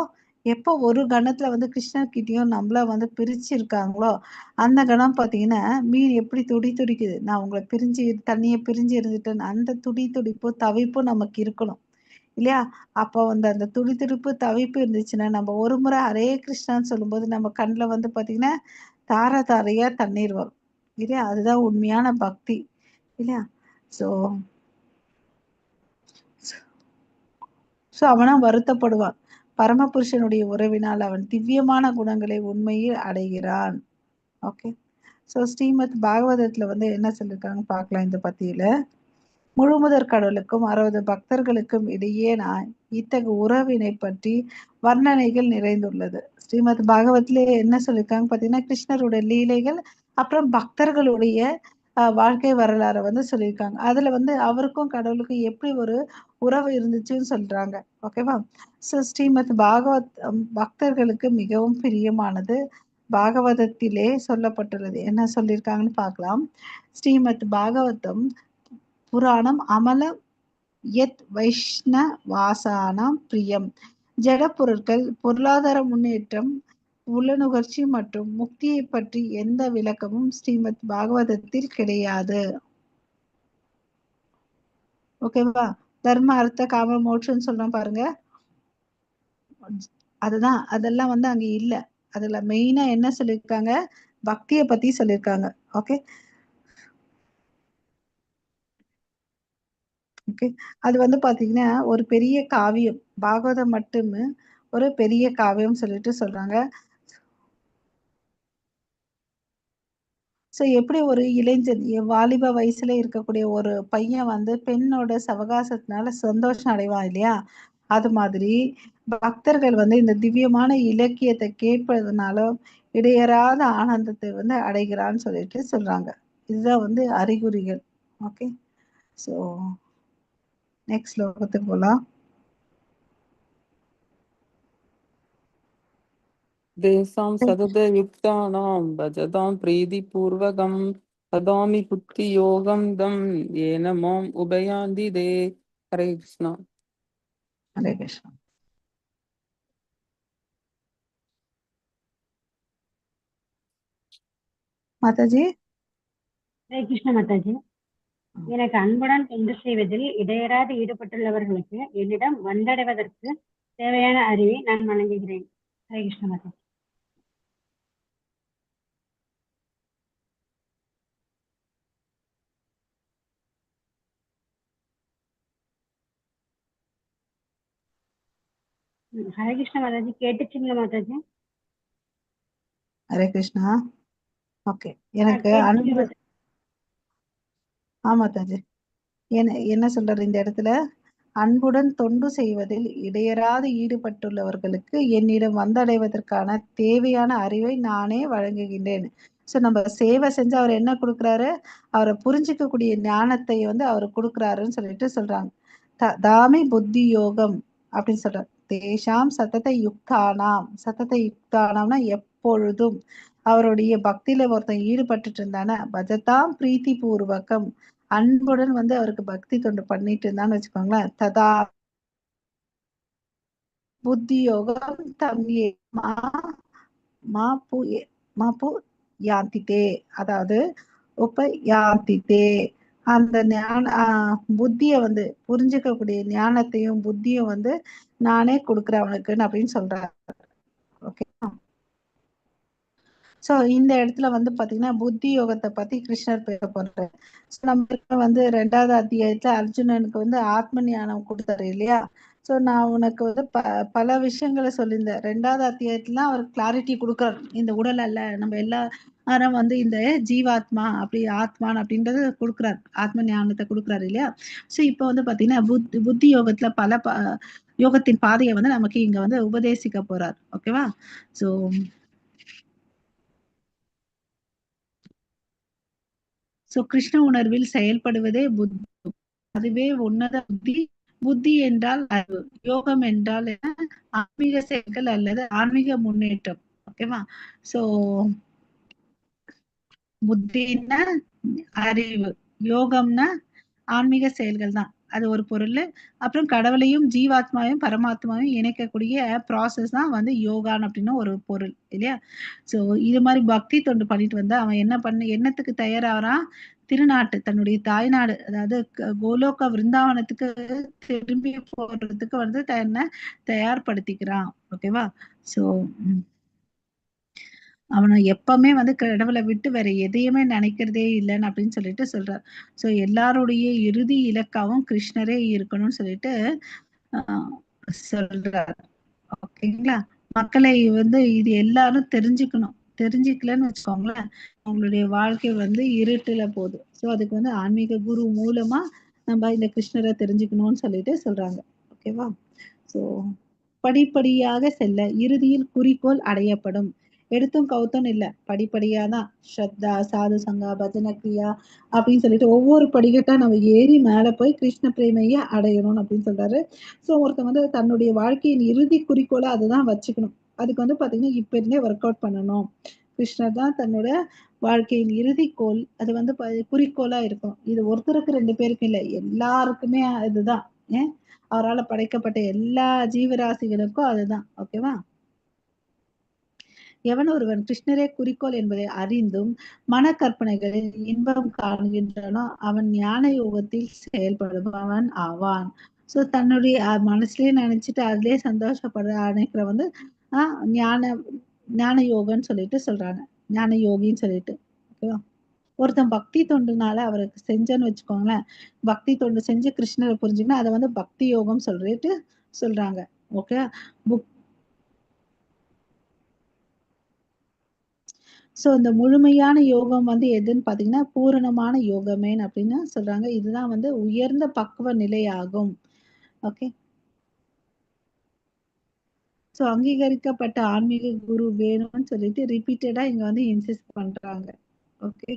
எப்போ ஒரு கணத்துல வந்து கிருஷ்ணர் கிட்டயும் நம்மள வந்து பிரிச்சிருக்காங்களோ, அந்த கணம் பாத்தீங்கன்னா, மீன் எப்படி துடி துடிக்குது. நான் உங்களை பிரிஞ்சு தண்ணியை பிரிஞ்சு இருந்துட்டேன்னு அந்த துடி துடிப்பு தவிப்பும் நமக்கு இருக்கணும். இல்லையா? அப்போ வந்து அந்த துடி துடிப்பு தவிப்பு இருந்துச்சுன்னா, நம்ம ஒரு முறை ஹரே கிருஷ்ணான்னு சொல்லும்போது நம்ம கண்ல வந்து பாத்தீங்கன்னா, தார தாரையா தண்ணீர் வரும். இல்லையா? அதுதான் உண்மையான பக்தி. இல்லையா? சோ சோ அவனா வருத்தப்படுவான். பரமபுருஷனுடைய உறவினால் அவன் திவ்யமான குணங்களை உண்மையில் அடைகிறான். ஓகே. சோ ஸ்ரீமத் பாகவதத்துல வந்து என்ன சொல்லியிருக்காங்கன்னு பார்க்கலாம் இந்த பத்தியில. முழுமுதற் கடவுளுக்கும் 60 பக்தர்களுக்கும் இடையே இத்தகு உறவினை பற்றி வர்ணனைகள் நிறைந்துள்ளது. ஸ்ரீமத் பாகவத்ல என்ன சொல்லியிருக்காங்க பார்த்தீங்கன்னா, கிருஷ்ணருடைய லீலைகள், அப்புறம் பக்தர்களுடைய வாழ்க்கை வரலாறை வந்து சொல்லியிருக்காங்க. அதுல வந்து அவருக்கும் கடவுளுக்கும் எப்படி ஒரு உறவு இருந்துச்சுன்னு சொல்றாங்க. ஓகேவா? ஸோ ஸ்ரீமத் பாகவத் பக்தர்களுக்கு மிகவும் பிரியமானது. பாகவதத்திலே சொல்லப்பட்டுள்ளது. என்ன சொல்லியிருக்காங்கன்னு பார்க்கலாம். ஸ்ரீமத் பாகவதம் புராணம் அமல யத் வைஷ்ணவாசானாம் பிரியம். ஜட பொருட்கள், பொருளாதார முன்னேற்றம், உளநுகர்ச்சி மற்றும் முக்தியை பற்றி எந்த விளக்கமும் ஸ்ரீமத் பாகவதத்தில் கிடையாது. ஓகேவா? தர்ம அர்த்த காம மோட்சம்னு சொல்றோம் பாருங்க, அதுதான் அதெல்லாம் வந்து அங்க இல்ல. அதுல மெயினா என்ன சொல்லியிருக்காங்க? பக்தியை பத்தி சொல்லியிருக்காங்க. ஓகே. ஓகே. அது வந்து பாத்தீங்கன்னா ஒரு பெரிய காவியம். பாகவதம் மட்டுமே ஒரு பெரிய காவியம் சொல்லிட்டு சொல்றாங்க. ஸோ எப்படி ஒரு இளைஞன் வாலிப வயசுல இருக்கக்கூடிய ஒரு பையன் வந்து பெண்ணோட சவகாசத்தினால சந்தோஷம் அடைவான் இல்லையா? அது மாதிரி பக்தர்கள் வந்து இந்த திவ்யமான இலக்கியத்தை கேட்பதனால இடையறாத ஆனந்தத்தை வந்து அடைகிறான்னு சொல்லிட்டு சொல்றாங்க. இதுதான் வந்து அறிகுறிகள். ஓகே. ஸோ நெக்ஸ்ட் ஸ்லோகத்துக்கு போலாம். தேசாம் சததயுக்தானாம் பஜதாம் பிரீதிபூர்வகம் ததாமி புத்தி யோகம் தம் ஏன மாம் உபயாந்தி தே. ஹரே கிருஷ்ணா. ஹரே கிருஷ்ணா. மாதாஜி. ஹரே கிருஷ்ண மாதாஜி. எனக்கு அன்புடன் தொண்டு செய்வதில் இடையறாது ஈடுபட்டுள்ளவர்களுக்கு என்னிடம் வந்தடைவதற்கு தேவையான அறிவை நான் வழங்குகிறேன். ஹரே கிருஷ்ண மாதாஜி. ஹரே கிருஷ்ண மாதாஜி, கேட்டுச்சுங்களா மாதாஜி? ஹரே கிருஷ்ணா. ஓகே. எனக்கு கேட்டுச்சுங்க அன்பு. மாதாஜி. மாதாஜி என்ன சொல்றாரு இந்த இடத்துல? அன்புடன் தொண்டு செய்வதில் இடையறாது ஈடுபட்டுள்ளவர்களுக்கு என்னிடம் வந்தடைவதற்கான தேவையான அறிவை நானே வழங்குகின்றேன். ஸோ நம்ம சேவை செஞ்சு அவர் என்ன கொடுக்குறாரு? அவரை புரிஞ்சிக்கக்கூடிய ஞானத்தை வந்து அவர் கொடுக்குறாருன்னு சொல்லிட்டு சொல்றாங்க. தாமி புத்தி யோகம் அப்படின்னு சொல்றாரு. தேஷாம் சத்தத்தை யுக்தானாம். சத்தத்தை யுக்தானாம்னா எப்பொழுதும் அவருடைய பக்தியில ஒருத்தன் ஈடுபட்டுட்டு இருந்தானே, பஜதாம் பிரீத்தி பூர்வகம், அன்புடன் வந்து அவருக்கு பக்தி தொண்டு பண்ணிட்டு இருந்தான்னு வச்சுக்கோங்களேன், ததா புத்தி யோகம் தம்யே மாப்பு யாந்திதே, அதாவது உபயாந்திதே, அந்த புத்திய வந்து புரிஞ்சுக்கக்கூடிய ஞானத்தையும் புத்தியும் வந்து நானே கொடுக்குறேன் அவனுக்குன்னு அப்படின்னு சொல்றாரு. ஓகே. சோ இந்த இடத்துல வந்து பாத்தீங்கன்னா புத்தி யோகத்தை பத்தி கிருஷ்ணர் பேச போறாரு. நம்ம வந்து 2வது அத்தியாயத்துல அர்ஜுனனுக்கு வந்து ஆத்ம ஞானம் கொடுத்தாரு இல்லையா? சோ நான் உனக்கு வந்து பல விஷயங்களை சொல்லியிருந்தேன். 2வது அத்தியாயத்துல அவர் கிளாரிட்டி கொடுக்குறாரு. இந்த உடல் அல்ல, நம்ம எல்லாரும் வந்து இந்த ஜீவாத்மா அப்படி ஆத்மான் அப்படின்றது கொடுக்குறாரு, ஆத்ம ஞானத்தை கொடுக்குறாரு இல்லையா? சோ இப்ப வந்து பாத்தீங்கன்னா புத்தி யோகத்துல பல யோகத்தின் பாதையை வந்து நமக்கு இங்க வந்து உபதேசிக்க போறார். ஓகேவா? சோ கிருஷ்ண உணர்வில் செயல்படுவதே புத்தி. அதுவே உன்னத புத்தி. புத்தி என்றால் அறிவு, யோகம் என்றால் என்ன? ஆன்மீக செயல்கள் அல்லது ஆன்மீக முன்னேற்றம். ஓகேவா? சோ புத்தின்னா அறிவு, யோகம்னா ஆன்மீக செயல்கள் தான், அது ஒரு பொருள். அப்புறம் கடவுளையும் ஜீவாத்மாவையும் பரமாத்மாவையும் இணைக்கக்கூடிய ப்ராசஸ் தான் வந்து யோகான் அப்படின்னு ஒரு பொருள் இல்லையா? சோ இது மாதிரி பக்தி தொண்டு பண்ணிட்டு வந்தா அவன் என்னத்துக்கு தயாராகிறான்? திருநாட்டு, தன்னுடைய தாய்நாடு, அதாவது கோலோக விருந்தாவனத்துக்கு திரும்பி போடுறதுக்கு வந்து தன்னை தயார்படுத்திக்கிறான். ஓகேவா? சோ அவனை எப்பவுமே வந்து கடவுளை விட்டு வேற எதையுமே நினைக்கிறதே இல்லைன்னு அப்படின்னு சொல்லிட்டு சொல்றார். சோ எல்லாருடைய இறுதி இலக்காவும் கிருஷ்ணரே இருக்கணும்னு சொல்லிட்டு சொல்றார். ஓகேங்களா? மக்களை வந்து இது எல்லாரும் தெரிஞ்சுக்கணும். தெரிஞ்சுக்கலன்னு வச்சுக்கோங்களேன், அவங்களுடைய வாழ்க்கை வந்து இருட்டுல போகுது. சோ அதுக்கு வந்து ஆன்மீக குரு மூலமா நம்ம இந்த கிருஷ்ணரை தெரிஞ்சுக்கணும்னு சொல்லிட்டு சொல்றாங்க. ஓகேவா? சோ படிப்படியாக செல்ல இறுதியில் குறிக்கோள் அடையப்படும். எடுத்தும் கவுத்தம் இல்ல, படிப்படியா தான். ஸ்ரத்தா, சாது சங்கா, பஜன கிரியா அப்படின்னு சொல்லிட்டு ஒவ்வொரு படிக்கட்டா நம்ம ஏறி மேல போய் கிருஷ்ண பிரேமையை அடையணும் அப்படின்னு சொல்றாரு. சோ ஒருத்தன் வந்து தன்னுடைய வாழ்க்கையின் இறுதி குறிக்கோளை அதுதான் வச்சுக்கணும். அதுக்கு வந்து பாத்தீங்கன்னா இப்ப இருந்தே ஒர்க் அவுட் பண்ணணும். கிருஷ்ணர் தான் தன்னோட வாழ்க்கையின் இறுதிக்கோள். அது வந்து குறிக்கோளா இருக்கும். இது ஒருத்தருக்கு 2 பேருக்கு இல்லை, எல்லாருக்குமே இதுதான். ஏன்? அவரால் படைக்கப்பட்ட எல்லா ஜீவராசிகளுக்கும் அதுதான். ஓகேவா? எவன் ஒருவன் கிருஷ்ணரே குறிக்கோள் என்பதை அறிந்தும் மனக்கற்பனைகளில் இன்பம் காண்கின்றானோ அவன் ஞான யோகத்தில் செயல்படுபவன் ஆவான். சோ தன்னுடைய மனசுலயே நினைச்சிட்டு அதுலயே சந்தோஷப்படுற அனைக்கிற வந்து ஞான ஞான யோகன்னு சொல்லிட்டு சொல்றாங்க, ஞான யோகின்னு சொல்லிட்டு. ஓகேவா? ஒருத்தன் பக்தி தொண்டுனால அவருக்கு செஞ்சன்னு வச்சுக்கோங்களேன், பக்தி தொண்டு செஞ்சு கிருஷ்ணரை புரிஞ்சுக்கணும், அதை வந்து பக்தி யோகம் சொல்லிட்டு சொல்றாங்க. ஓகே? சோ இந்த முழுமையான யோகம் வந்து எதுன்னு பாத்தீங்கன்னா பூரணமான யோகமேன் அப்படின்னு சொல்றாங்க. இதுதான் வந்து உயர்ந்த பக்குவ நிலை ஆகும். ஓகே? சோ அங்கீகரிக்கப்பட்ட ஆன்மீக குரு வேணும்னு சொல்லிட்டு ரிப்பீட்டடா இங்க வந்து இன்சிஸ்ட் பண்றாங்க. ஓகே?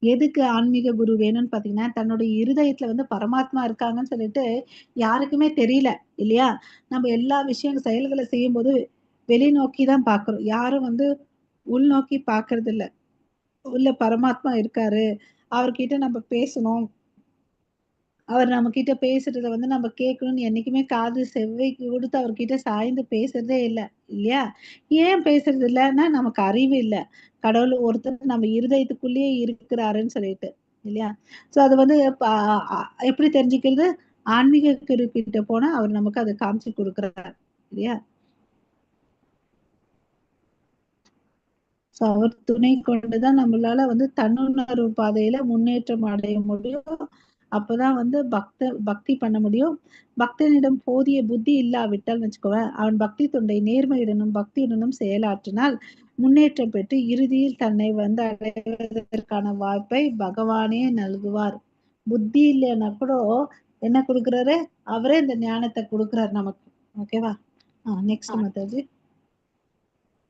எதுக்கு ஆன்மீக குரு வேணும்னு பாத்தீங்கன்னா, தன்னுடைய இருதயத்துல வந்து பரமாத்மா இருக்காங்கன்னு சொல்லிட்டு யாருக்குமே தெரியல இல்லையா? நம்ம எல்லா செயல்களை செய்யும்போது வெளிநோக்கி தான் பாக்குறோம். யாரும் வந்து உள்நோக்கி பாக்குறது இல்ல. உள்ள பரமாத்மா இருக்காரு, அவர்கிட்ட நம்ம பேசணும், அவர் நம்ம கிட்ட பேசுறத வந்து நம்ம கேட்கணும்னு என்னைக்குமே காது செவ்வைக்கு கொடுத்து அவர்கிட்ட சாய்ந்து பேசுறதே இல்ல இல்லையா? ஏன் பேசுறது இல்லன்னா நமக்கு அறிவு இல்ல. கடவுள் ஒருத்தர் நம்ம இருதயத்துக்குள்ளேயே இருக்கிறாருன்னு சொல்லிட்டு இல்லையா? சோ அது வந்து எப்படி தெரிஞ்சுக்கிறது? ஆன்மீக குரு கிட்ட போனா அவர் நமக்கு அதை காமிச்சு கொடுக்குறாரு இல்லையா? சோ அவர் துணை கொண்டுதான் நம்மளால வந்து தன்னுணர்வு பாதையில முன்னேற்றம் அடைய முடியும். அப்பதான் வந்து பக்தி பண்ண முடியும். பக்தனிடம் போதிய புத்தி இல்லாவிட்டால் வச்சுக்கோவேன், அவன் பக்தி தொண்டை நேர்மையுடனும் பக்தியுடனும் செயலாற்றினால் முன்னேற்றம் பெற்று இறுதியில் தன்னை வந்து அடைவதற்கான வாய்ப்பை பகவானே நல்குவார். புத்தி இல்லைன்னா கூட என்ன கொடுக்குறாரு? அவரே இந்த ஞானத்தை கொடுக்குறாரு நமக்கு. ஓகேவா? நெக்ஸ்ட் மாதாஜி.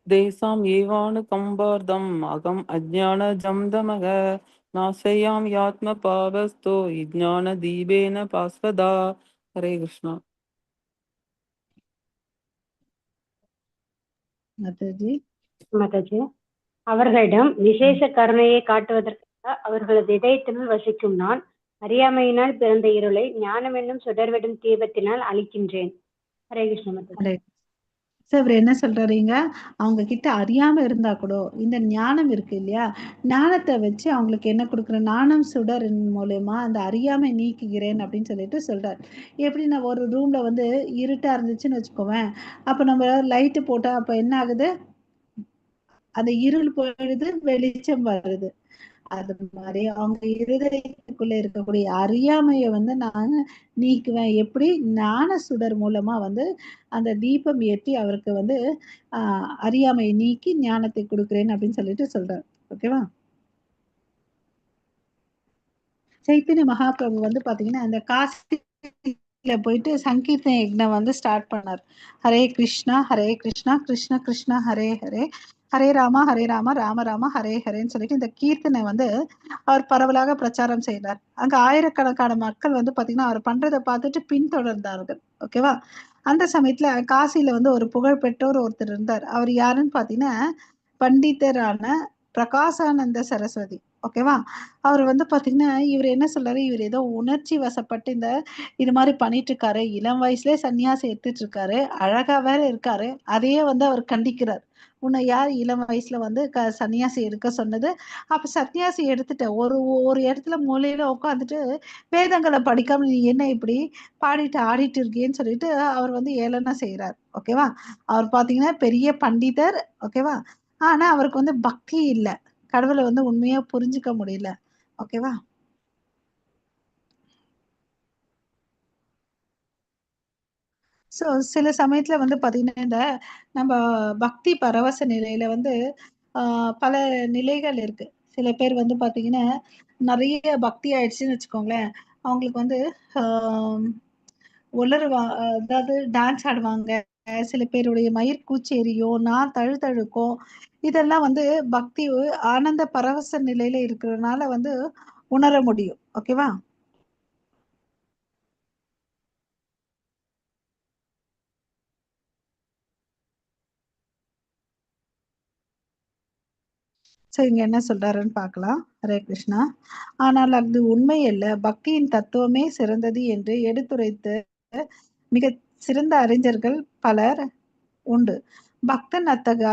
தேசாம் ஏவானு கம்பார்தம் அகம் அஜ்ஞானஜம் தமக நாசயாம் யாத்ம பாவஸ்தோ விஜ்ஞான தீபேன பாஸ்வதா. ஹரே கிருஷ்ணா. மாதாஜி. மாதாஜி, அவர்களிடம் விசேஷ கருணையை காட்டுவதற்காக அவர்களது இதயத்தினுள் வசிக்கும் நான் அறியாமையினால் பிறந்த இருளை ஞானம் என்னும் சுடர்விடும் தீபத்தினால் அழிக்கின்றேன். ஹரே கிருஷ்ண மாதாஜி. சோ இவர் என்ன சொல்றாருங்க, அவங்க கிட்ட அறியாம இருந்தா கூட இந்த ஞானம் இருக்கு இல்லையா, ஞானத்தை வச்சு அவங்களுக்கு என்ன கொடுக்குற, நாணம் சுடரின் மூலயமா அந்த அறியாமை நீக்குகிறேன் அப்படின்னு சொல்லிட்டு சொல்றாரு. எப்படி நான் ஒரு ரூம்ல வந்து இருட்டா இருந்துச்சுன்னு வச்சுக்கோவேன், அப்ப நம்ம லைட்டு போட்டா அப்ப என்ன ஆகுது, அந்த இருள் போயிடுது, வெளிச்சம் வருது. அது மாதிரி அவங்க இருதயத்துக்குள்ள இருக்கக்கூடிய அறியாமைய வந்து நான் நீக்குவேன். எப்படி? ஞான சுடர் மூலமா வந்து அந்த தீபம் ஏற்றி அவருக்கு வந்து அறியாமையை நீக்கி ஞானத்தை கொடுக்கிறேன் அப்படின்னு சொல்லிட்டு சொல்றாரு. ஓகேவா? சைத்தன்ய மகாபிரபு வந்து பாத்தீங்கன்னா அந்த காசில போயிட்டு சங்கீர்த்தன யக்ஞம் வந்து ஸ்டார்ட் பண்ணார். ஹரே கிருஷ்ணா ஹரே கிருஷ்ணா கிருஷ்ண கிருஷ்ணா ஹரே ஹரே ஹரே ராமா ராம ராம ஹரே ஹரேன்னு சொல்லிட்டு இந்த கீர்த்தனை வந்து அவர் பரவலாக பிரச்சாரம் செய்தார். அங்க ஆயிரக்கணக்கான மக்கள் வந்து பாத்தீங்கன்னா அவர் பண்றதை பார்த்துட்டு பின்தொடர்ந்தார்கள். ஓகேவா? அந்த சமயத்துல காசில வந்து ஒரு புகழ்பெற்றோர் ஒருத்தர் இருந்தார். அவர் யாருன்னு பாத்தீங்கன்னா பண்டிதரான பிரகாசானந்த சரஸ்வதி. ஓகேவா? அவர் வந்து பாத்தீங்கன்னா இவர் என்ன சொல்றாரு, இவர் ஏதோ உணர்ச்சி வசப்பட்டு இது மாதிரி பண்ணிட்டு இருக்காரு, இளம் வயசுலயே சன்னியாசி எடுத்துட்டு இருக்காரு, அழகா வேற இருக்காரு, அதையே வந்து அவர் கண்டிக்கிறார். உன்னை யார் இளம் வயசுல வந்து சன்னியாசி எடுக்க சொன்னது? அப்ப சன்னியாசி எடுத்துட்ட ஒரு ஒரு இடத்துல மூலையில உட்காந்துட்டு வேதங்களை படிக்காம நீ என்ன இப்படி பாடிட்டு ஆடிட்டு இருக்கேன்னு சொல்லிட்டு அவர் வந்து ஏளனம் செய்யறார். ஓகேவா? அவர் பாத்தீங்கன்னா பெரிய பண்டிதர். ஓகேவா? ஆனா அவருக்கு வந்து பக்தி இல்ல, கடவுளை வந்து உண்மையா புரிஞ்சுக்க முடியல. ஓகேவா? சோ சில சமயத்துல வந்து பாத்தீங்கன்னா இந்த நம்ம பக்தி பரவச நிலையில வந்து பல நிலைகள் இருக்கு. சில பேர் வந்து பாத்தீங்கன்னா நிறைய பக்தி ஆயிடுச்சுன்னு வச்சுக்கோங்களேன், அவங்களுக்கு வந்து ஆஹ் உளறுவா, அதாவது டான்ஸ் ஆடுவாங்க. சில பேருடைய மயிர் கூச்சி எரியும், நான் தழுதழுக்கும். இதெல்லாம் வந்து பக்தி ஆனந்த பரவச நிலையில இருக்கிறதுனால வந்து உணர முடியும். ஓகேவா? சோ இங்க என்ன சொல்றாருன்னு பார்க்கலாம். ஹரே கிருஷ்ணா. ஆனால் அது உண்மை அல்ல. பக்தியின் தத்துவமே சிறந்தது என்று எடுத்துரைத்து மிக சிறந்த அறிஞர்கள் பலர் உண்டு. பக்தன் அத்தகைய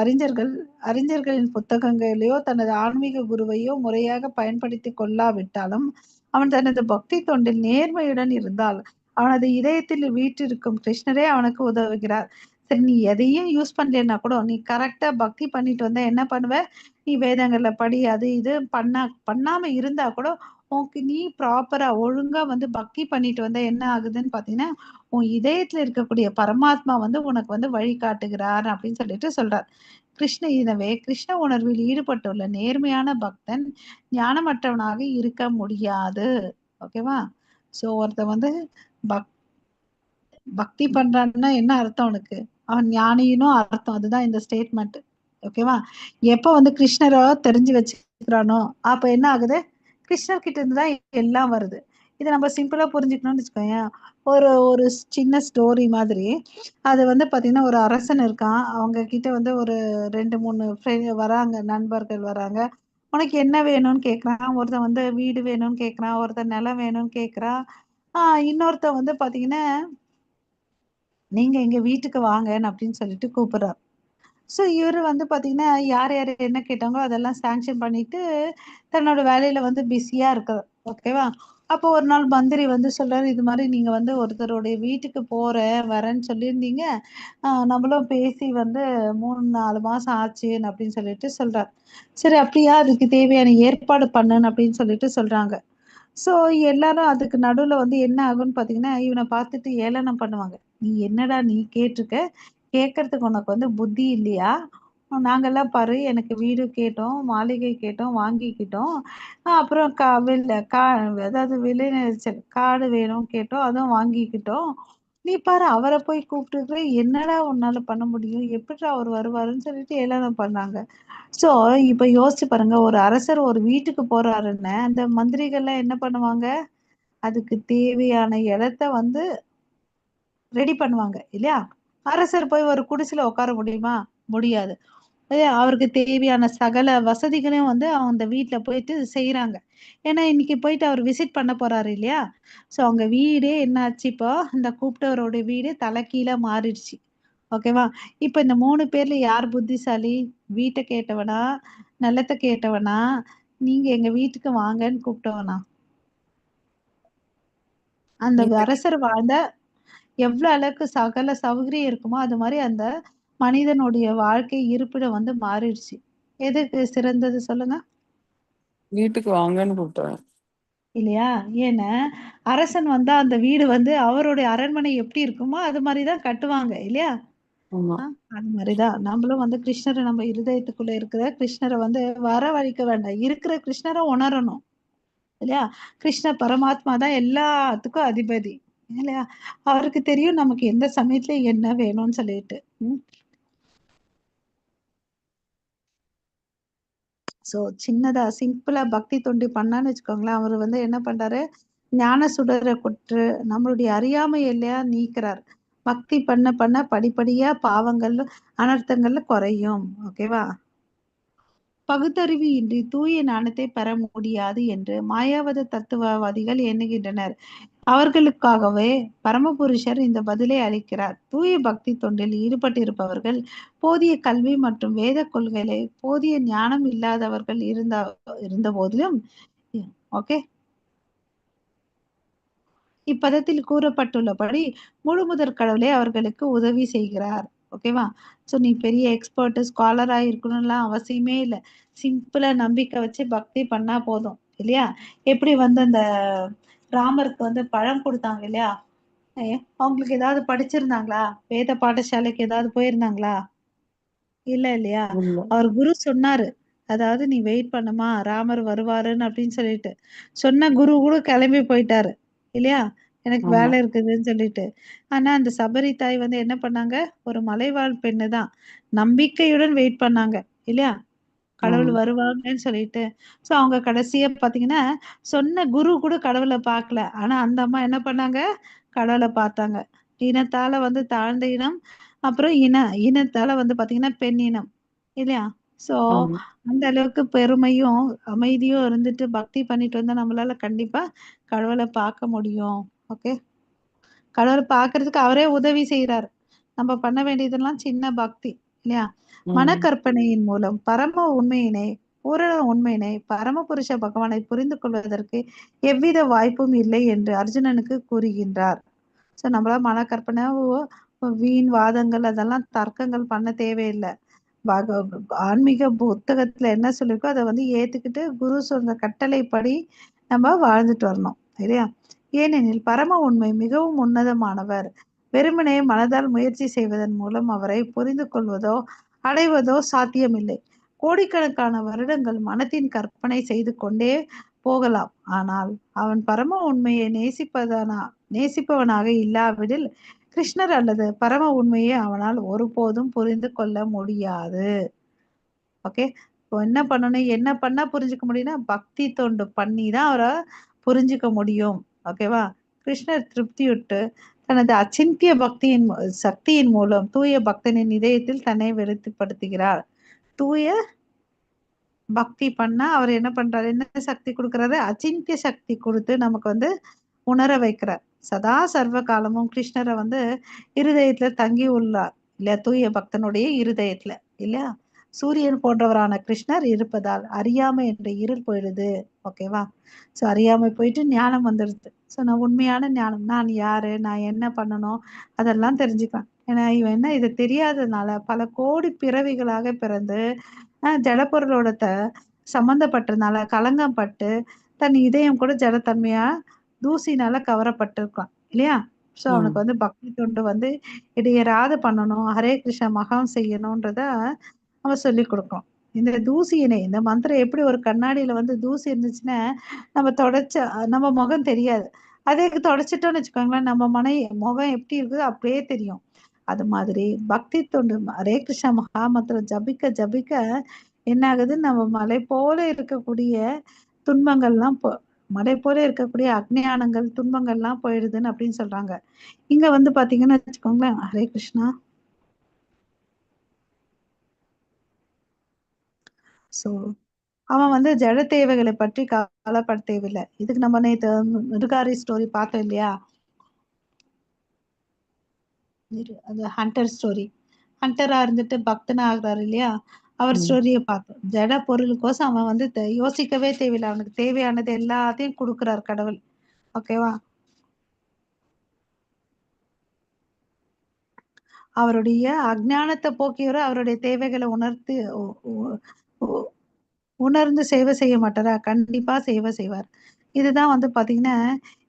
அறிஞர்களின் புத்தகங்களையோ தனது ஆன்மீக குருவையோ முறையாக பயன்படுத்தி கொள்ளாவிட்டாலும் அவன் தனது பக்தி தொண்டில் நேர்மையுடன் இருந்தால் அவனது இதயத்தில் வீற்றிருக்கும் கிருஷ்ணரே அவனுக்கு உதவுகிறார். சரி, நீ எதையும் யூஸ் பண்ணலன்னா கூட நீ கரெக்டா பக்தி பண்ணிட்டு வந்தா என்ன பண்ணுவ, நீ வேதங்கள்ல படி, அது இது பண்ணாம இருந்தா கூட உனக்கு நீ ப்ராப்பரா ஒழுங்கா வந்து பக்தி பண்ணிட்டு வந்தா என்ன ஆகுதுன்னு பாத்தீங்கன்னா உன் இதயத்துல இருக்கக்கூடிய பரமாத்மா வந்து உனக்கு வந்து வழி காட்டுகிறார் அப்படின்னு சொல்லிட்டு சொல்றார். கிருஷ்ண உணர்வில் ஈடுபட்டுள்ள நேர்மையான பக்தன் ஞானமற்றவனாக இருக்க முடியாது. ஓகேவா? சோ ஒருத்தன் வந்து பக் பக்தி பண்றான்னா என்ன அர்த்தம் உனக்கு, அவன் ஞானினும் அர்த்தம். அதுதான் இந்த ஸ்டேட்மெண்ட். ஓகேவா? எப்ப வந்து கிருஷ்ணரை தெரிஞ்சு வச்சுக்கிறானோ அப்ப என்ன ஆகுது, கிருஷ்ணர் கிட்ட இருந்து தான் எல்லாம் வருது. இதை நம்ம சிம்பிளா புரிஞ்சுக்கணும்னு வச்சுக்கோங்க. ஒரு ஒரு சின்ன ஸ்டோரி மாதிரி. அது வந்து பாத்தீங்கன்னா ஒரு அரசன் இருக்கான், அவங்க கிட்ட வந்து ஒரு 2 3 வராங்க, நண்பர்கள் வராங்க. உனக்கு என்ன வேணும்னு கேக்குறான். ஒருத்தன் வந்து வீடு வேணும்னு கேக்குறான், ஒருத்தன் நிலம் வேணும்னு கேக்குறான். இன்னொருத்தன் வந்து பாத்தீங்கன்னா நீங்க எங்க வீட்டுக்கு வாங்கன்னு அப்படின்னு சொல்லிட்டு கூப்பிடுறார். சோ இவரு வந்து பாத்தீங்கன்னா யார் யார் என்ன கேட்டாங்களோ அதெல்லாம் சாங்ஷன் பண்ணிட்டு தன்னோட வேலையில வந்து பிஸியா இருக்கார். ஓகேவா? அப்போ ஒரு நாள் மந்திரி வந்து சொல்றாரு, இது மாதிரி நீங்க வந்து ஒருத்தருடைய வீட்டுக்கு போறேன் வரேன்னு சொல்லியிருந்தீங்க, நம்மளும் பேசி வந்து 3 4 மாசம் ஆச்சுன்னு அப்படின்னு சொல்லிட்டு சொல்றார். சரி அப்படியா, அதுக்கு தேவையான ஏற்பாடு பண்ணுன்னு அப்படின்னு சொல்லிட்டு சொல்றாங்க. சோ எல்லாரும் அதுக்கு நடுவுல வந்து என்ன ஆகும்னு பாத்தீங்கன்னா இவனை பார்த்துட்டு ஏளனம் பண்ணுவாங்க. நீ என்னடா நீ கேட்டிருக்க, கேட்கறதுக்கு உனக்கு வந்து புத்தி இல்லையா, நாங்கெல்லாம் பாரு எனக்கு வீடு கேட்டோம், மாளிகை கேட்டோம், வாங்கிக்கிட்டோம். அப்புறம் அதாவது விளைநிலச்சல் காடு வேணும் கேட்டோம், அதுவும் வாங்கிக்கிட்டோம். நீ பாரு அவரை போய் கூப்பிட்டு என்னடா உன்னால பண்ண முடியும், எப்படிடா அவர் வருவாருன்னு சொல்லிட்டு ஏளனம் பண்ணாங்க. சோ இப்ப யோசிச்சு பாருங்க, ஒரு அரசர் ஒரு வீட்டுக்கு போறாருன்னு அந்த மந்திரிகள்லாம் என்ன பண்ணுவாங்க, அதுக்கு தேவையான இடத்த வந்து ரெடி பண்ணுவாங்க இல்லையா? அரசர் போய் ஒரு குடிசையில உட்கார முடியுமா? முடியாது. அவருக்கு தேவையான சகல வசதிகளையும் வந்து அந்த வீட்ல போயிட்டு செய்றாங்க. ஏன்னா இன்னைக்கு போயிட்டு அவர் விசிட் பண்ண போறாரு இல்லையா? சோ அவங்க வீடே என்ன ஆச்சு, இப்போ அந்த கூப்பிட்டவரோட வீடு தலைகீழா மாறிடுச்சு. ஓகேவா? இப்ப இந்த 3 பேர்ல யார் புத்திசாலி? வீட்ட கேட்டவனா? நிலத்த கேட்டவனா? நீங்க எங்க வீட்டுக்கு வாங்கன்னு கூப்பிட்டவனா? அந்த வீட்டு அரசர் வாழ்ந்த எவ்வளவு அளவுக்கு சகல சௌகரியம் இருக்குமோ அது மாதிரி அந்த மனிதனுடைய வாழ்க்கை இருப்பிடம் வந்து மாறிடுச்சு. எதுக்கு சிறந்தது சொல்லுங்க? வீட்டுக்கு வாங்கன்னு கூப்பிட்டேன். இல்லையா? ஏன்னா அரசன் வந்தா அந்த வீடு வந்து அவருடைய அரண்மனை எப்படி இருக்குமோ அது மாதிரிதான் கட்டுவாங்க இல்லையா? ஆமா. அது மாதிரிதான் நம்மளும் வந்து கிருஷ்ணரை நம்ம இருதயத்துக்குள்ள இருக்கிற கிருஷ்ணரை வந்து வரவழைக்க வேண்டாம், இருக்கிற கிருஷ்ணரை உணரணும் இல்லையா? கிருஷ்ண பரமாத்மா தான் எல்லாத்துக்கும் அதிபதி இல்லையா? அவருக்கு தெரியும் நமக்கு எந்த சமயத்துல என்ன வேணும்னு சொல்லிட்டு. சோ சின்னதா சிம்பிளா பக்தி தொண்டி பண்ணான்னு வச்சுக்கோங்களேன், அவர் வந்து என்ன பண்றாரு, ஞான சுடரை கொற்று நம்மளுடைய அறியாமை இல்லையா நீக்கிறார். பக்தி பண்ண பண்ண படிப்படியா பாவங்கள் அனர்த்தங்கள்ல குறையும். ஓகேவா? பகுத்தறிவு இன்றி தூய ஞானத்தை பெற முடியாது என்று மாயாவத தத்துவவாதிகள் எண்ணுகின்றனர். அவர்களுக்காகவே பரமபுருஷர் இந்த பதிலை அளிக்கிறார். தூய பக்தி தொண்டில் ஈடுபட்டிருப்பவர்கள் போதிய கல்வி மற்றும் வேத கொள்கைகளை போதிய ஞானம் இல்லாதவர்கள் இருந்த போதிலும் ஓகே இப்பதத்தில் கூறப்பட்டுள்ளபடி முழு முதற் கடவுளே அவர்களுக்கு உதவி செய்கிறார். ஓகேவா? ஸோ நீ பெரிய எக்ஸ்பர்ட் ஸ்காலரா இருக்கணும்லாம் அவசியமே இல்லை. சிம்பிளா நம்பிக்கை வச்சு பக்தி பண்ணா போதும் இல்லையா? எப்படி வந்து அந்த ராமருக்கு வந்து பழம் கொடுத்தாங்க இல்லையா? அவங்களுக்கு ஏதாவது படிச்சிருந்தாங்களா? வேத பாடசாலைக்கு ஏதாவது போயிருந்தாங்களா? இல்ல இல்லையா? இல்ல. அவர் குரு சொன்னாரு. அதாவது நீ வெயிட் பண்ணுமா ராமர் வருவாருன்னு அப்படின்னு சொல்லிட்டு. சொன்ன குரு கூட கிளம்பி போயிட்டாரு. இல்லையா? எனக்கு ஆமா. வேலை இருக்குதுன்னு சொல்லிட்டு. ஆனா அந்த சபரி தாய் வந்து என்ன பண்ணாங்க? ஒரு மலைவாழ் பெண்ணு தான். நம்பிக்கையுடன் வெயிட் பண்ணாங்க. இல்லையா? கடவுள் ஆமா. வருவாங்கன்னு சொல்லிட்டு. ஸோ அவங்க கடைசியா பார்த்தீங்கன்னா, சொன்ன குரு கூட கடவுள பார்க்கல. ஆனா அந்த அம்மா என்ன பண்ணாங்க? கடவுள பார்த்தாங்க. இனத்தால வந்து தாழ்ந்த இனம், அப்புறம் இனத்தால வந்து பார்த்தீங்கன்னா, பெண் இனம். இல்லையா? ஸோ ஆமா. அந்த அளவுக்கு பெருமையும், அமைதியும் இருந்துட்டு பக்தி பண்ணிட்டு வந்தா நம்மளால கண்டிப்பா கடவுள பார்க்க முடியும். ஓகே. கடவுள பார்க்கறதுக்கு அவரே உதவி செய்றாரு. நம்ம பண்ண வேண்டியதெல்லாம் சின்ன பக்தி. இல்லையா? ம். மனக்கற்பனையின் மூலம் பரம உண்மையினை பூரண உண்மையினை பரமபுருஷ பகவானை புரிந்து கொள்வதற்கு எவ்வித வாய்ப்பும் இல்லை என்று அர்ஜுனனுக்கு கூறுகின்றார். ஸோ நம்மளால மனக்கற்பனை வீண் வாதங்கள் அதெல்லாம் தர்க்கங்கள் பண்ண தேவையில்லை. பக ஆன்மீக புத்தகத்துல என்ன சொல்லியிருக்கோ அதை வந்து ஏத்துக்கிட்டு குரு சொன்ன கட்டளைப்படி நம்ம வாழ்ந்துட்டு வரணும் இல்லையா? ஏனெனில் பரம உண்மை மிகவும் உன்னதமானவர். வெறுமனே மனதால் முயற்சி செய்வதன் மூலம் அவரை புரிந்து கொள்வதோ அடைவதோ சாத்தியமில்லை. கோடிக்கணக்கான வருடங்கள் மனத்தின் கற்பனை செய்து கொண்டே போகலாம். ஆனால் அவன் பரம உண்மையை நேசிப்பவனாக இல்லாவிடில் கிருஷ்ணர் அல்லது பரம உண்மையை அவனால் ஒருபோதும் புரிந்து கொள்ள முடியாது. ஓகே. இப்போ என்ன பண்ணணும்? என்ன பண்ணா புரிஞ்சுக்க முடியும்னா, பக்தி தொண்டு பண்ணி தான் அவர புரிஞ்சுக்க முடியும். ஓகேவா? கிருஷ்ணர் திருப்தியுற்று தனது அச்சிந்திய சக்தியின் மூலம் தூய பக்தனின் இதயத்தில் தன்னை வெளிப்படுத்துகிறார். தூய பக்தி பண்ணா அவர் என்ன பண்றாரு? என்ன சக்தி குடுக்குறாரு? அச்சிந்திய சக்தி குடுத்து நமக்கு வந்து உணர வைக்கிறார். சதா சர்வ காலமும் கிருஷ்ணரை வந்து இருதயத்துல தங்கி உள்ளார் இல்லையா? தூய பக்தனுடைய இருதயத்துல இல்லையா? சூரியன் போன்றவரான கிருஷ்ணர் இருப்பதால் அறியாமை என்ற இருள் போயிடுது. ஓகேவா? ஸோ அறியாமை போயிட்டு ஞானம் வந்துடுது. ஸோ நான் உண்மையான ஞானம் நான் யாரு? நான் என்ன பண்ணணும்? அதெல்லாம் தெரிஞ்சுக்கலாம். ஏன்னா இவன் என்ன இது தெரியாததுனால பல கோடி பிறவிகளாக பிறந்து ஜடப்பொருளோட சம்பந்தப்பட்டதுனால களங்கம் பட்டு தன் இதயம் கூட ஜடத்தன்மையா தூசினால கவரப்பட்டிருக்கான் இல்லையா? ஸோ ம். அவனுக்கு வந்து பக்தி தொண்டு வந்து இடையராது பண்ணணும். ஹரே கிருஷ்ண மகம் செய்யணுன்றத அவன் சொல்லிக் கொடுக்கும். இந்த தூசியினை இந்த மந்திரம் எப்படி ஒரு கண்ணாடியில வந்து தூசி இருந்துச்சுன்னா நம்ம தொடச்ச நம்ம முகம் தெரியாது. அதே தொடச்சிட்டோம்னு வச்சுக்கோங்களேன், நம்ம முகம் எப்படி இருக்குதோ அப்படியே தெரியும். அது மாதிரி பக்தி தொண்டு ஹரே கிருஷ்ண மகா மந்திரம் ஜபிக்க ஜபிக்க என்ன ஆகுது? நம்ம மலை போல இருக்கக்கூடிய துன்பங்கள்லாம் மலை போல இருக்கக்கூடிய அஜ்ஞானங்கள், துன்பங்கள்லாம் போயிடுதுன்னு அப்படின்னு சொல்றாங்க. இங்க வந்து பாத்தீங்கன்னு வச்சுக்கோங்களேன், ஹரே கிருஷ்ணா. ஸோ அவன் வந்து ஜட தேவைகளை பற்றி கவலைப்பட தேவையில்லை. இதுக்கு நம்ம நேத்து மிருகாரி ஸ்டோரி பார்த்தோம் இல்லையா? அது ஹண்டர் ஸ்டோரி. ஹண்டரா இருந்துட்டு பக்தனா ஆகுறாரு இல்லையா, அவர் ம். ஸ்டோரியை பார்த்தோம். ஜட பொருளுக்கோசம் அவன் வந்து யோசிக்கவே தேவையில்லை, அவனுக்கு தேவையானது எல்லாத்தையும் கொடுக்குறார் கடவுள். ஓகேவா? அவருடைய அஜ்ஞானத்தை போக்கியவர், அவருடைய தேவைகளை உணர்த்து உணர்ந்து சேவை செய்ய மாட்டாரா? கண்டிப்பா சேவை செய்வார். இதுதான் வந்து பாத்தீங்கன்னா,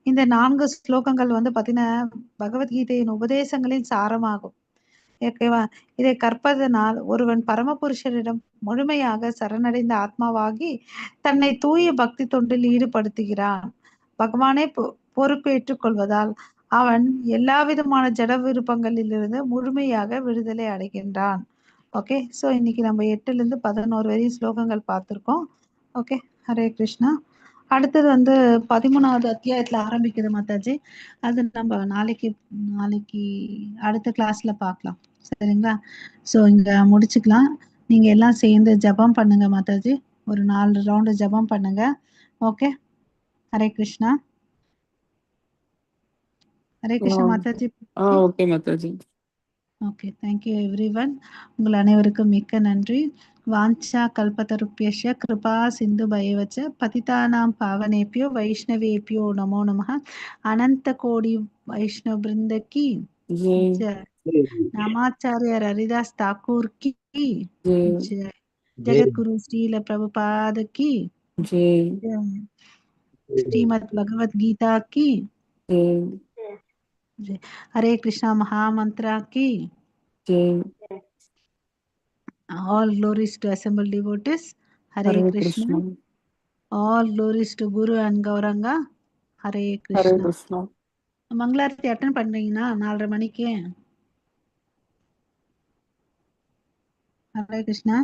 இந்த 4 ஸ்லோகங்கள் வந்து பாத்தீங்கன்னா, பகவத்கீதையின் உபதேசங்களின் சாரமாகும். ஓகேவா? இதை கற்பதனால் ஒருவன் பரமபுருஷரிடம் முழுமையாக சரணடைந்த ஆத்மாவாகி, தன்னை தூய பக்தி தொண்டில் ஈடுபடுத்துகிறான். பகவானே பொறுப்பேற்றுக் கொள்வதால், அவன் எல்லா விதமான ஜட விருப்பங்களிலிருந்து முழுமையாக விடுதலை அடைகின்றான். ஓகே. ஸோ இன்னைக்கு நம்ம 8லேருந்து 11 வரையும் ஸ்லோகங்கள் பார்த்துருக்கோம். ஓகே. ஹரே கிருஷ்ணா. அடுத்தது வந்து 13வது அத்தியாயத்துல ஆரம்பிக்குது மாதாஜி. அது நம்ம நாளைக்கு நாளைக்கு அடுத்த கிளாஸ்ல பார்க்கலாம். சரிங்களா? ஸோ இங்க முடிச்சுக்கலாம். நீங்க எல்லாம் சேர்ந்து ஜபம் பண்ணுங்க மாதாஜி. ஒரு 4 ரவுண்டு ஜபம் பண்ணுங்க. Okay. Hare Krishna. Hare Krishna Mataji. Okay Mataji. Okay. Thank you everyone. உங்கள் அனைவருக்கும் மிக்க நன்றி. வாஞ்சா கல்பதருப்யஸ்ய கிருபா சிந்து பயவச்ச பதிதானாம் பாவனேபியோ வைஷ்ணவேபியோ நமோ நமः. அனந்த கோடி வைஷ்ணவ பிருந்த की ஜெய் जय. नामाचार्य हरिदास ठाकुर की ஜெய் जय. जगत गुरु श्रील प्रभुपाद की ஜெய் जय. श्रीमद् भगवत गीता की ஜெய் जय. हरे कृष्णा महामंत्रा की ஜெய். all glories to assembled devotees. Hare Hare Krishna. Krishna. All glories to Guru and Gauranga. Hare Hare Krishna. Krishna. மங்களாரத்தி அட்டன் பண்றீங்கன்னா 4:30 மணிக்கு. ஹரே கிருஷ்ணா.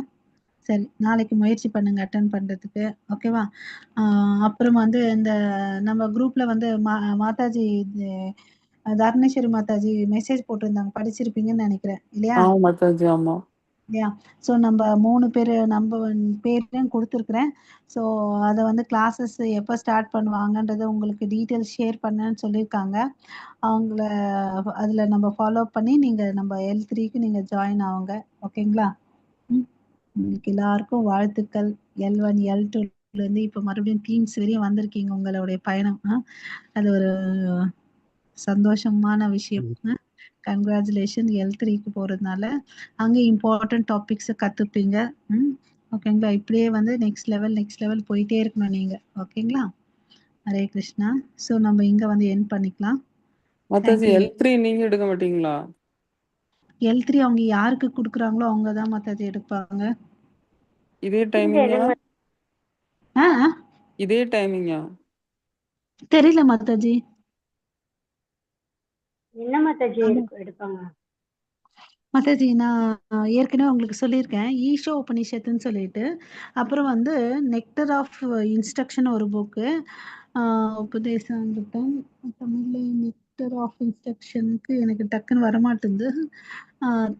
சரி, நாளைக்கு முயற்சி பண்ணுங்க அட்டன் பண்றதுக்கு. ஓகேவா? அப்புறம் வந்து இந்த நம்ம குரூப்ல வந்து மாதாஜி தர்ணேஸ்வரி மாதாஜி மெசேஜ் போட்டிருந்தாங்க, படிச்சிருப்பீங்கன்னு நினைக்கிறேன் இல்லையா? மாதாஜி. ஆமா. இல்லையா? ஸோ நம்ம 3 பேர் நம்ம பேரையும் கொடுத்துருக்குறேன். ஸோ அதை வந்து கிளாஸஸ் எப்போ ஸ்டார்ட் பண்ணுவாங்கன்றதை உங்களுக்கு டீட்டெயில்ஸ் ஷேர் பண்ணேன்னு சொல்லியிருக்காங்க. அவங்கள அதில் நம்ம ஃபாலோ பண்ணி நீங்கள் நம்ம L3க்கு நீங்கள் ஜாயின் ஆகுங்க. ஓகேங்களா? உங்களுக்கு எல்லாருக்கும் வாழ்த்துக்கள். L1 L2லேருந்து இப்போ மறுபடியும் டீம்ஸ் வரையும் வந்திருக்கீங்க. உங்களுடைய பயணம் அது ஒரு சந்தோஷமான விஷயம். கங்க்ராச்சுலேஷன். L3க்கு போகிறதுனால அங்கே இம்பார்ட்டன்ட் டாபிக்ஸை கற்றுப்பீங்க. ஓகேங்களா? இப்படியே வந்து நெக்ஸ்ட் லெவல் போயிட்டே இருக்கணும் நீங்கள். ஓகேங்களா? ஹரே கிருஷ்ணா. ஸோ நம்ம இங்கே வந்து என் பண்ணிக்கலாம். மாதாஜி L3 நீங்க எடுக்க மாட்டீங்களா? L3 அவங்க யாருக்கு கொடுக்குறாங்களோ அவங்க தான் மாதாஜி எடுப்பாங்க. இதே டைமிங்கா? இதே டைமிங்கா? தெரியல மாதாஜி. என்ன மாதாஜி எடுப்பாங்க? மாதாஜி நான் ஏற்கனவே உங்களுக்கு சொல்லியிருக்கேன், ஈஷோ உபனிஷத்துன்னு சொல்லிட்டு. அப்புறம் வந்து நெக்டர் ஆஃப் இன்ஸ்ட்ரக்ஷன் ஒரு புக்கு, உபதேசாமிர்தம் தமிழ்ல. நெக்டர் ஆஃப் இன்ஸ்ட்ரக்ஷனுக்கு எனக்கு டக்குன்னு வரமாட்டேங்குது,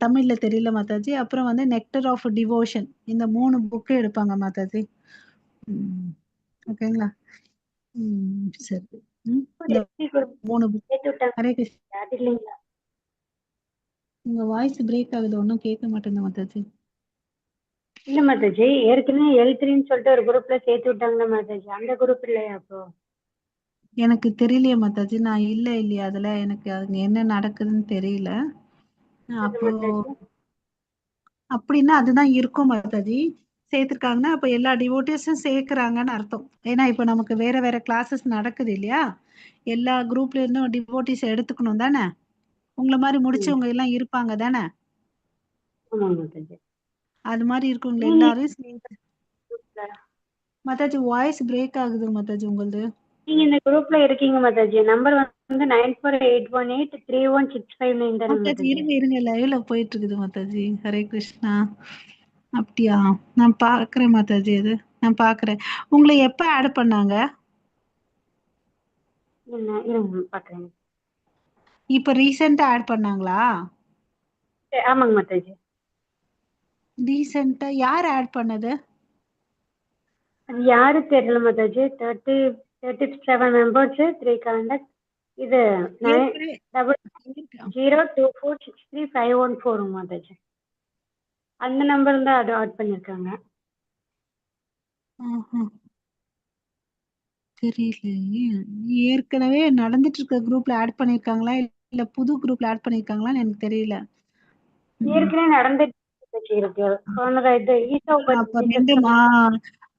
தமிழ்ல தெரியல மாதாஜி. அப்புறம் வந்து நெக்டர் ஆஃப் டிவோஷன், இந்த 3 புக்கு எடுப்பாங்க மாதாஜி. ஓகேங்களா? சரி. இந்த 3 புக். ஹரே கிருஷ்ணா. இல்லைங்களா? உங்க வாய்ஸ் பிரேக் ஆகுது, ஒன்றும் கேட்க மாட்டேங்குது மாதாஜி. இல்ல மாதாஜி, ஏற்கனவே L3ன்னு சொல்லிட்டு ஒரு குரூப்ல சேர்த்து விட்டாங்களா மாதாஜி? அந்த குரூப் இல்லையா அப்போ? எனக்கு தெரியலையே மாதாஜி, நான் இல்லையா அதுல. எனக்கு அது என்ன நடக்குதுன்னு தெரியல. அப்போ அப்படின்னா அதுதான் இருக்கும் மாதாஜி. சேர்த்துருக்காங்கன்னா அப்ப எல்லா டிவோட்டிஸும் சேர்க்கிறாங்கன்னு அர்த்தம். ஏன்னா இப்ப நமக்கு வேற வேற கிளாஸஸ் நடக்குது இல்லையா, எல்லா குரூப்ல இருந்தும் டிவோட்டிஸ் எடுத்துக்கணும் தானே. உங்களை மாதிரி முடிச்சவங்க எல்லாம் இருப்பாங்க தானே. ஆமா மாதாஜி. அது மாதிரி இருக்கவங்க எல்லாரும் மாதாஜி. வாய்ஸ் பிரேக் ஆகுது மாதாஜி உங்களது. நீங்க இந்த குரூப்ல இருக்கீங்க மாதாஜி. நம்பர் வந்து 9481831659 தானே மாதாஜி? மாதாஜி? இருங்க லைவ்ல போயிட்டு இருக்குது மாதாஜி. ஹரே கிருஷ்ணா. அப்படியா? நான் பாக்குறேன் மாதாஜி, அது நான் பாக்குறேன். உங்களை எப்ப ஆட் பண்ணாங்க? இருங்க பாக்குறேன். இப்ப ரீசெண்டா ஆட் பண்ணாங்களா? ஆமாங்க மாதாஜி. ரீசெண்டா யார் ஆட் பண்ணது? அது யாரு தெரியல மாதாஜி. 37 members 3 contact. இது 90246351 மாதாஜி. அந்த நம்பர் தான் அது ஆட் பண்ணிருக்காங்க. ஆஹா. தெரியலையே. ஏற்கனவே நடந்துட்டு இருக்க குரூப்ல ஆட் பண்ணிருக்காங்களா? இல்ல புது குரூப்ல ஆட் பண்ணிருக்காங்களான்னு எனக்கு தெரியல. ஏற்கனவே நடந்துட்டு இருக்கு. போன இது அப்ப 2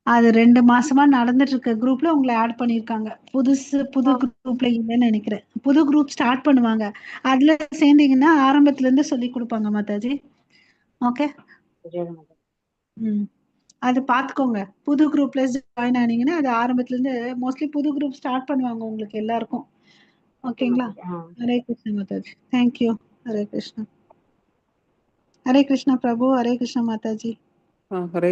அது 2 மாசமா நடந்துட்டு இருக்க குரூப்ல உங்களை ஆட் பண்ணிருக்காங்க. புது குரூப்ல இல்லைன்னு நினைக்கிறேன். புது குரூப் ஸ்டார்ட் பண்ணுவாங்க. அதுல சேர்ந்தீங்கன்னா ஆரம்பத்துல இருந்து சொல்லி கொடுப்பாங்க மாதாஜி. ஓகே. அது பாத்துக்கோங்க. புது குரூப்ல ஜாயின் ஆனீங்கன்னா அது ஆரம்பத்துல இருந்து மோஸ்ட்லி புது குரூப் ஸ்டார்ட் பண்ணுவாங்க உங்களுக்கு எல்லாருக்கும். ஓகேங்களா? ஹரே கிருஷ்ணா மாதாஜி. தேங்க்யூ. ஹரே கிருஷ்ணா. ஹரே கிருஷ்ணா பிரபு. ஹரே கிருஷ்ணா மாதாஜி. ஹரே